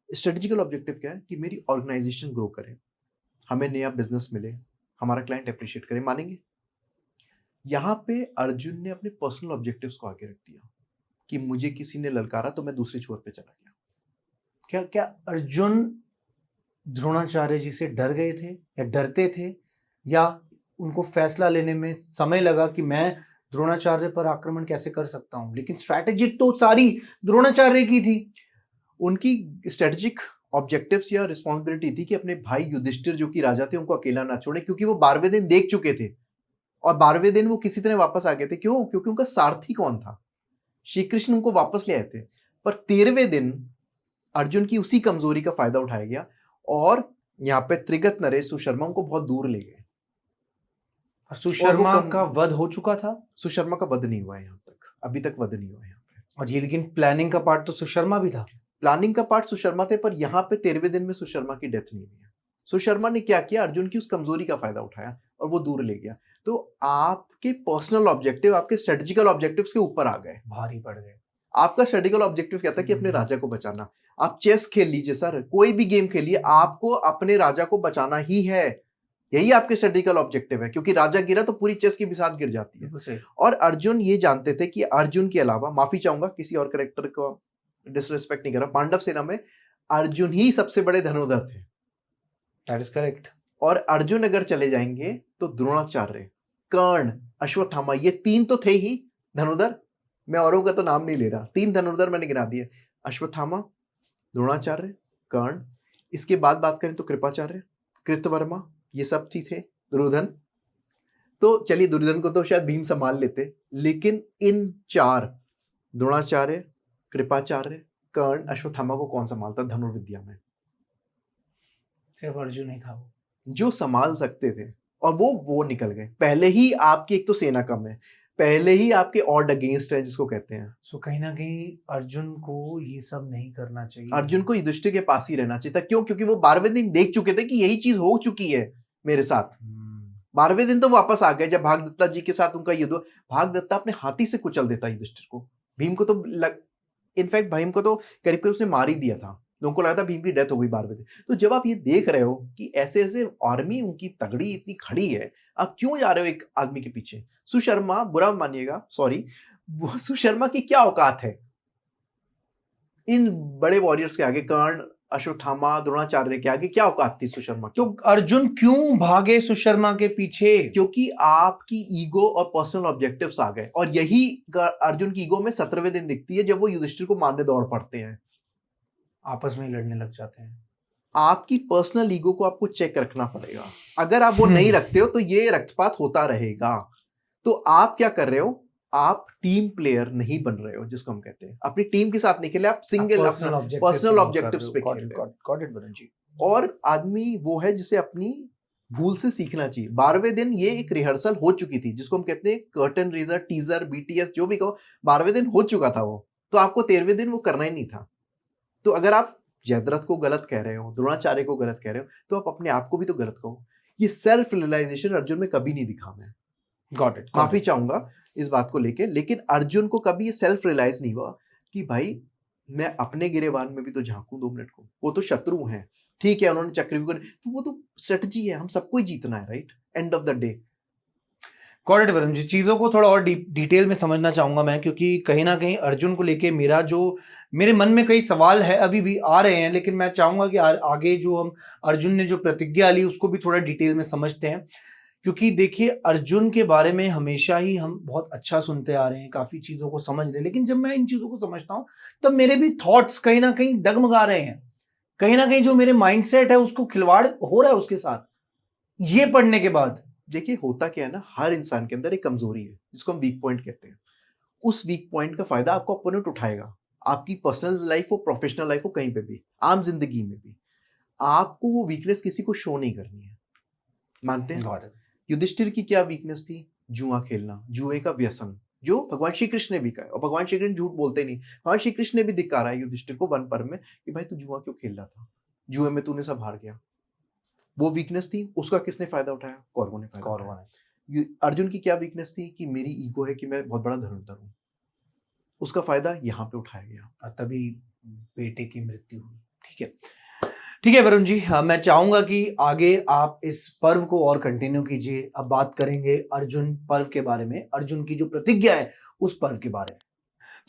स्ट्रेटेजिकल ऑब्जेक्टिव क्या है कि मेरी ऑर्गेनाइजेशन ग्रो करे, हमें नया बिजनेस मिले, हमारा क्लाइंट अप्रिशिएट करे, मानेंगे। यहाँ पे अर्जुन ने अपने पर्सनल ऑब्जेक्टिव्स को आगे रख दिया कि मुझे किसी ने ललकारा तो मैं दूसरे छोर पे चला गया। क्या क्या अर्जुन द्रोणाचार्य जी से डर गए थे या डरते थे, या उनको फैसला लेने में समय लगा कि मैं द्रोणाचार्य पर आक्रमण कैसे कर सकता हूं, लेकिन स्ट्रैटेजिक तो सारी द्रोणाचार्य की थी। उनकी स्ट्रेटेजिक ऑब्जेक्टिव्स या रिस्पॉन्सिबिलिटी थी कि अपने भाई युधिष्ठिर जो कि राजा थे उनको अकेला ना छोड़े, क्योंकि वो 12वें दिन देख चुके थे और 12वें दिन वो किसी तरह वापस आ गए थे। क्यों? क्योंकि उनका सारथी कौन था? श्री कृष्ण उनको वापस ले आए थे। पर 13वें दिन अर्जुन की उसी कमजोरी का फायदा उठाया गया और यहाँ पे त्रिगत नरेश सुशर्मा उनको बहुत दूर ले गए। सुशर्मा का वध हो चुका था। सुशर्मा का वध नहीं हुआ है यहाँ तक, अभी तक वध नहीं हुआ है यहाँ पे। और ये लेकिन प्लानिंग का पार्ट तो सुशर्मा भी था। प्लानिंग का पार्ट सुशर्मा थे, पर यहाँ पे 13वें दिन में सुशर्मा की डेथ नहीं हुई है। सुशर्मा ने क्या किया, अर्जुन की उस कमजोरी का फायदा उठाया और वो दूर ले गया। तो आपके पर्सनल ऑब्जेक्टिव आपके स्ट्रेटेजिकल ऑब्जेक्टिव्स के ऊपर आ गए, भारी पड़ गए। आपका स्ट्रेटेजिकल ऑब्जेक्टिव क्या था कि अपने राजा को बचाना। आप चेस खेल लीजिए सर, कोई भी गेम खेलिए, आपको अपने राजा को बचाना ही है, यही आपके स्ट्रेटेजिकल ऑब्जेक्टिव है। क्योंकि राजा गिरा तो पूरी चेस की बिसात गिर जाती है। और अर्जुन ये जानते थे कि अर्जुन के अलावा, माफी चाहूंगा किसी और कैरेक्टर को डिसरिस्पेक्ट नहीं कर रहा, पांडव सेना में अर्जुन ही सबसे बड़े धनुर्धर थे। That is correct. और अर्जुन अगर चले जाएंगे तो द्रोणाचार्य, कर्ण, अश्वत्थामा, ये तीन तो थे ही धनुर्धर। मैं औरों का तो नाम नहीं ले रहा, 3 धनुर्धर मैंने गिना दिए, अश्वत्थामा, द्रोणाचार्य, कर्ण। इसके बाद बात करें तो कृपाचार्य, कृतवर्मा, ये सब थी थे, दुर्योधन। तो चलिए दुर्योधन को तो शायद भीम संभाल लेते, लेकिन इन 4 द्रोणाचार्य, कृपाचार्य, कर्ण, अश्वत्थामा को कौन संभालता धनुर्विद्या में? सिर्फ अर्जुन ही था वो जो संभाल सकते थे। और वो निकल गए। पहले ही आपकी एक तो सेना कम है, पहले ही आपके ऑड अगेंस्ट है जिसको कहते हैं। सो कहीं ना कहीं अर्जुन को ये सब नहीं करना चाहिए। अर्जुन को युधिष्ठिर के पास ही रहना चाहिए था। क्यों? क्योंकि वो 12वें दिन देख चुके थे कि यही चीज हो चुकी है मेरे साथ। 12वें दिन तो वापस आ गए जब भागदत्ता जी के साथ उनका युद्ध। भागदत्ता अपने हाथी से कुचल देता युधिष्ठिर को। भीम को तो इनफैक्ट भीम को तो करीब करीब उसने मार ही दिया था। लोगों को लगा था भीम की डेथ हो गई 12वें दिन। तो जब आप ये देख रहे हो कि ऐसे ऐसे आर्मी उनकी तगड़ी इतनी खड़ी है, आप क्यों जा रहे हो एक आदमी के पीछे? सुशर्मा, बुरा मानिएगा, सॉरी, सुशर्मा की क्या औकात है इन बड़े वॉरियर्स के आगे? कर्ण, अश्वत्थामा, द्रोणाचार्य के आगे क्या औकात थी सुशर्मा की? तो अर्जुन क्यों भागे सुशर्मा के पीछे? क्योंकि आपकी ईगो और पर्सनल ऑब्जेक्टिव्स आ गए। और यही अर्जुन की ईगो में 17वें दिन दिखती है जब वो युधिष्ठिर को मारने दौड़ पड़ते हैं, आपस में लड़ने लग जाते हैं। आपकी पर्सनल ईगो को आपको चेक रखना पड़ेगा। अगर आप वो नहीं रखते हो तो ये रक्तपात होता रहेगा। तो आप क्या कर रहे हो? आप टीम प्लेयर नहीं बन रहे हो, जिसको हम कहते हैं। अपनी टीम के साथ नहीं खेले, आप सिंगल पर्सनल ऑब्जेक्टिव्स पे खेल रहे हो। और आदमी वो है जिसे अपनी भूल से सीखना चाहिए। 12वें दिन ये एक रिहर्सल हो चुकी थी, जिसको हम कहते हैं कर्टन रेजर, टीजर, बीटीएस, जो भी कहो, 12वें दिन हो चुका था वो। तो आपको 13वें दिन वो करना ही नहीं था। तो अगर आप जयद्रथ को गलत कह रहे हो, द्रोणाचार्य को गलत कह रहे हो, तो आप अपने आप को भी तो गलत कहो। ये सेल्फ रियलाइजेशन अर्जुन में कभी नहीं दिखा। मैं गॉट इट, माफी चाहूंगा इस बात को लेके, लेकिन अर्जुन को कभी ये सेल्फ रियलाइज नहीं हुआ कि भाई मैं अपने गिरेबान में भी तो झांकूं 2 मिनट को। वो तो शत्रु हैं, ठीक है, उन्होंने चक्रव्यूह, तो वो तो स्ट्रेटजी है, हम सबको ही जीतना है, right? End of the day. Got it Varun ji. चीज़ों को थोड़ा और डिटेल में समझना चाहूंगा मैं, क्योंकि कहीं ना कहीं अर्जुन को लेके मेरे मन में कई सवाल है, अभी भी आ रहे हैं, लेकिन मैं चाहूंगा कि आगे जो हम अर्जुन ने जो प्रतिज्ञा ली उसको भी थोड़ा डिटेल में समझते हैं। क्योंकि देखिए अर्जुन के बारे में हमेशा ही हम बहुत अच्छा सुनते आ रहे हैं, काफी चीजों को समझ रहे हैं, लेकिन जब मैं इन चीजों को समझता हूं तब मेरे भी थॉट्स कहीं ना कहीं डगमगा रहे हैं। कहीं ना कहीं जो मेरे माइंडसेट है उसको खिलवाड़ हो रहा है उसके साथ, ये पढ़ने के बाद। देखिए होता क्या है ना, हर इंसान के अंदर एक कमजोरी है जिसको हम वीक पॉइंट कहते हैं। उस वीक पॉइंट का फायदा आपको अपोनेंट उठाएगा, आपकी पर्सनल लाइफ हो, प्रोफेशनल लाइफ हो, कहीं पे भी, आम जिंदगी में भी। आपको वो वीकनेस किसी को शो नहीं करनी है, मानते हैं? युधिष्ठिर की क्या वीकनेस थी? जुआ खेलना, जुए का व्यसन, जो भगवान श्री कृष्ण ने भी कहा, और भगवान श्री कृष्ण झूठ बोलते नहीं। भगवान श्री कृष्ण ने भी धिक्कारा है युधिष्ठिर को वन पर्व में कि भाई तू जुआ क्यों खेल रहा था, जुए में तूने सब हार गया। वो वीकनेस थी, उसका किसने फायदा उठाया? कौरवों ने फायदा उठाया। अर्जुन की क्या वीकनेस थी कि मेरी ईगो है कि मैं बहुत बड़ा धनुर्धर हूँ, उसका फायदा यहाँ पे उठाया गया, तभी बेटे की मृत्यु हुई। ठीक है वरुण जी, मैं चाहूंगा कि आगे आप इस पर्व को और कंटिन्यू कीजिए। अब बात करेंगे अर्जुन पर्व के बारे में, अर्जुन की जो प्रतिज्ञा है उस पर्व के बारे में।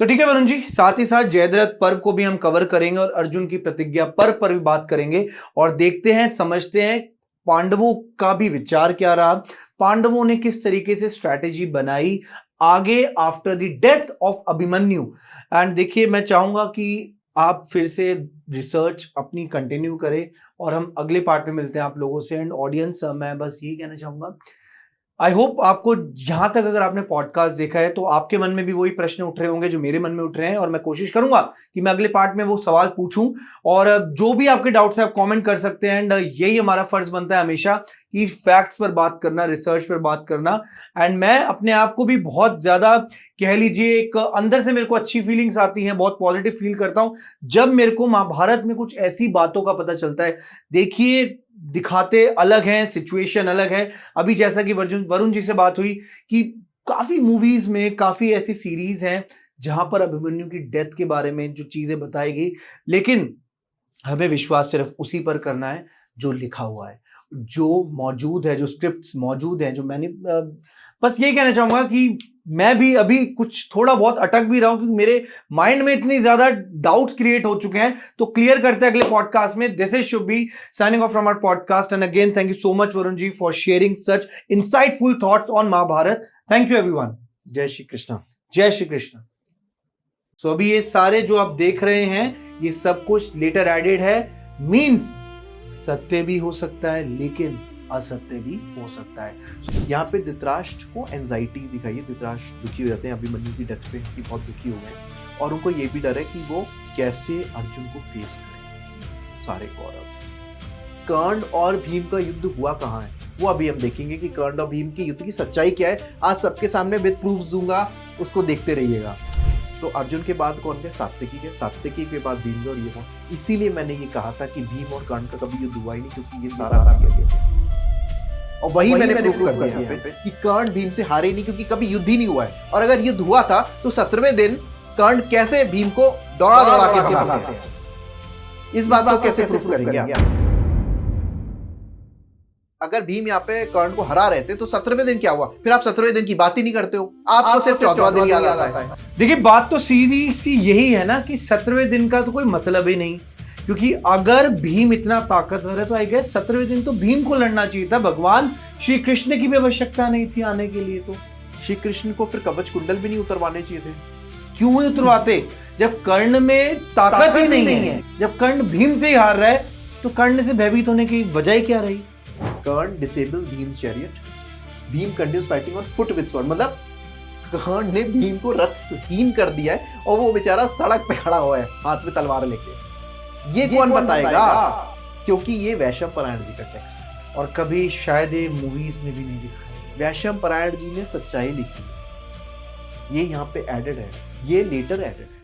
तो ठीक है वरुण जी, साथ ही साथ जयद्रथ पर्व को भी हम कवर करेंगे और अर्जुन की प्रतिज्ञा पर्व पर भी बात करेंगे और देखते हैं, समझते हैं पांडवों का भी विचार क्या रहा, पांडवों ने किस तरीके से स्ट्रैटेजी बनाई आगे after the death of Abhimanyu. And देखिए, मैं चाहूंगा कि आप फिर से रिसर्च अपनी कंटिन्यू करें और हम अगले पार्ट में मिलते हैं आप लोगों से। एंड ऑडियंस, मैं बस यही कहना चाहूंगा, आई होप आपको यहां तक अगर आपने पॉडकास्ट देखा है तो आपके मन में भी वही प्रश्न उठ रहे होंगे जो मेरे मन में उठ रहे हैं, और मैं कोशिश करूंगा कि मैं अगले पार्ट में वो सवाल पूछूं। और जो भी आपके डाउट्स हैं आप कमेंट कर सकते हैं। एंड यही हमारा फर्ज बनता है हमेशा कि फैक्ट्स पर बात करना, रिसर्च पर बात करना। एंड मैं अपने आप को भी बहुत ज्यादा, कह लीजिए, एक अंदर से मेरे को अच्छी फीलिंग्स आती हैं, बहुत पॉजिटिव फील करता हूं जब मेरे को महाभारत में कुछ ऐसी बातों का पता चलता है। देखिए, दिखाते अलग हैं, सिचुएशन अलग है। अभी जैसा कि वरुण जी से बात हुई कि काफी मूवीज में, काफी ऐसी सीरीज हैं जहां पर अभिमन्यु की डेथ के बारे में जो चीजें बताई गई, लेकिन हमें विश्वास सिर्फ उसी पर करना है जो लिखा हुआ है, जो मौजूद है, जो स्क्रिप्ट्स मौजूद हैं, जो मैंने बस यही कहना चाहूंगा कि मैं भी अभी कुछ थोड़ा बहुत अटक भी रहा हूं क्योंकि मेरे माइंड में इतनी ज्यादा डाउट्स क्रिएट हो चुके हैं। तो क्लियर करते हैं अगले पॉडकास्ट में। This is Shubhi signing off from our podcast, and again thank you so much Varun ji for sharing such insightful thoughts on Mahabharata. Thank you everyone. जय श्री कृष्ण। जय श्री कृष्ण। सो अभी ये सारे जो आप देख रहे हैं, ये सब कुछ लेटर एडेड है, मीन्स सत्य भी हो सकता है लेकिन असत्य भी हो सकता है। यहाँ पे धृतराष्ट्र को एंजाइटी दिखाई है, धृतराष्ट्र दुखी हो जाते हैं अभिमन्यु की डेथ पे, कि बहुत दुखी हो गए, और उनको ये भी डर है कि वो कैसे अर्जुन को फेस करें सारे कौरव। कर्ण और भीम का युद्ध हुआ कहाँ है वो अभी हम देखेंगे कि कर्ण और भीम के युद्ध की सच्चाई क्या है। आज सबके सामने विद प्रूफ दूंगा, उसको देखते रहिएगा। तो अर्जुन के बाद कौन है? सात्यकी है, सात्यकी के बाद भीम, और ये कौन? इसीलिए मैंने ये कहा था कि भीम और कर्ण का कभी युद्ध हुआ ही नहीं, क्योंकि ये सारा किया गया। और वही मैंने प्रूफ कर दिया यहाँ पे कि कर्ण भीम से हारे नहीं, क्योंकि कभी युद्ध ही नहीं हुआ है। और अगर युद्ध हुआ था तो 17वें दिन कर्ण कैसे भीम को दौड़ा दौड़ा के भगाते हैं, इस बात को कैसे प्रूफ करेंगे आप? अगर भीम यहाँ पे कर्ण को हरा रहे थे तो 17वें दिन क्या हुआ? फिर आप 17वें दिन की बात ही नहीं करते हो, आपको सिर्फ 14वां दिन याद आता है। देखिए, बात तो सीधी सी यही है ना कि 17वें दिन का तो कोई मतलब ही नहीं, क्योंकि अगर भीम इतना ताकतवर है तो आई गेस 17वें दिन तो भीम को लड़ना चाहिए था। भगवान श्री कृष्ण की भी आवश्यकता नहीं थी आने के लिए। तो श्री कृष्ण को फिर कवच कुंडल भी नहीं उतरवाने चाहिए थे। क्यों ही उतरवाते जब कर्ण में ताकत ही नहीं है? जब कर्ण भीम से ही हार रहा है तो कर्ण से भयभीत होने की वजह क्या रही? Karna disable Bhim chariot, Bhim continues fighting on foot with sword, मतलब कर्ण ने भीम को रथहीन कर दिया है और वो बेचारा सड़क पे खड़ा हुआ है हाथ में तलवार लेके। ये कौन बताएगा? क्योंकि ये वैशम पारायण जी का टेक्स्ट है और कभी शायद ये मूवीज में भी नहीं दिखाया। वैशम पारायण जी ने सच्चाई लिखी है, ये यहाँ पे एडेड है, ये लेटर एडेड है।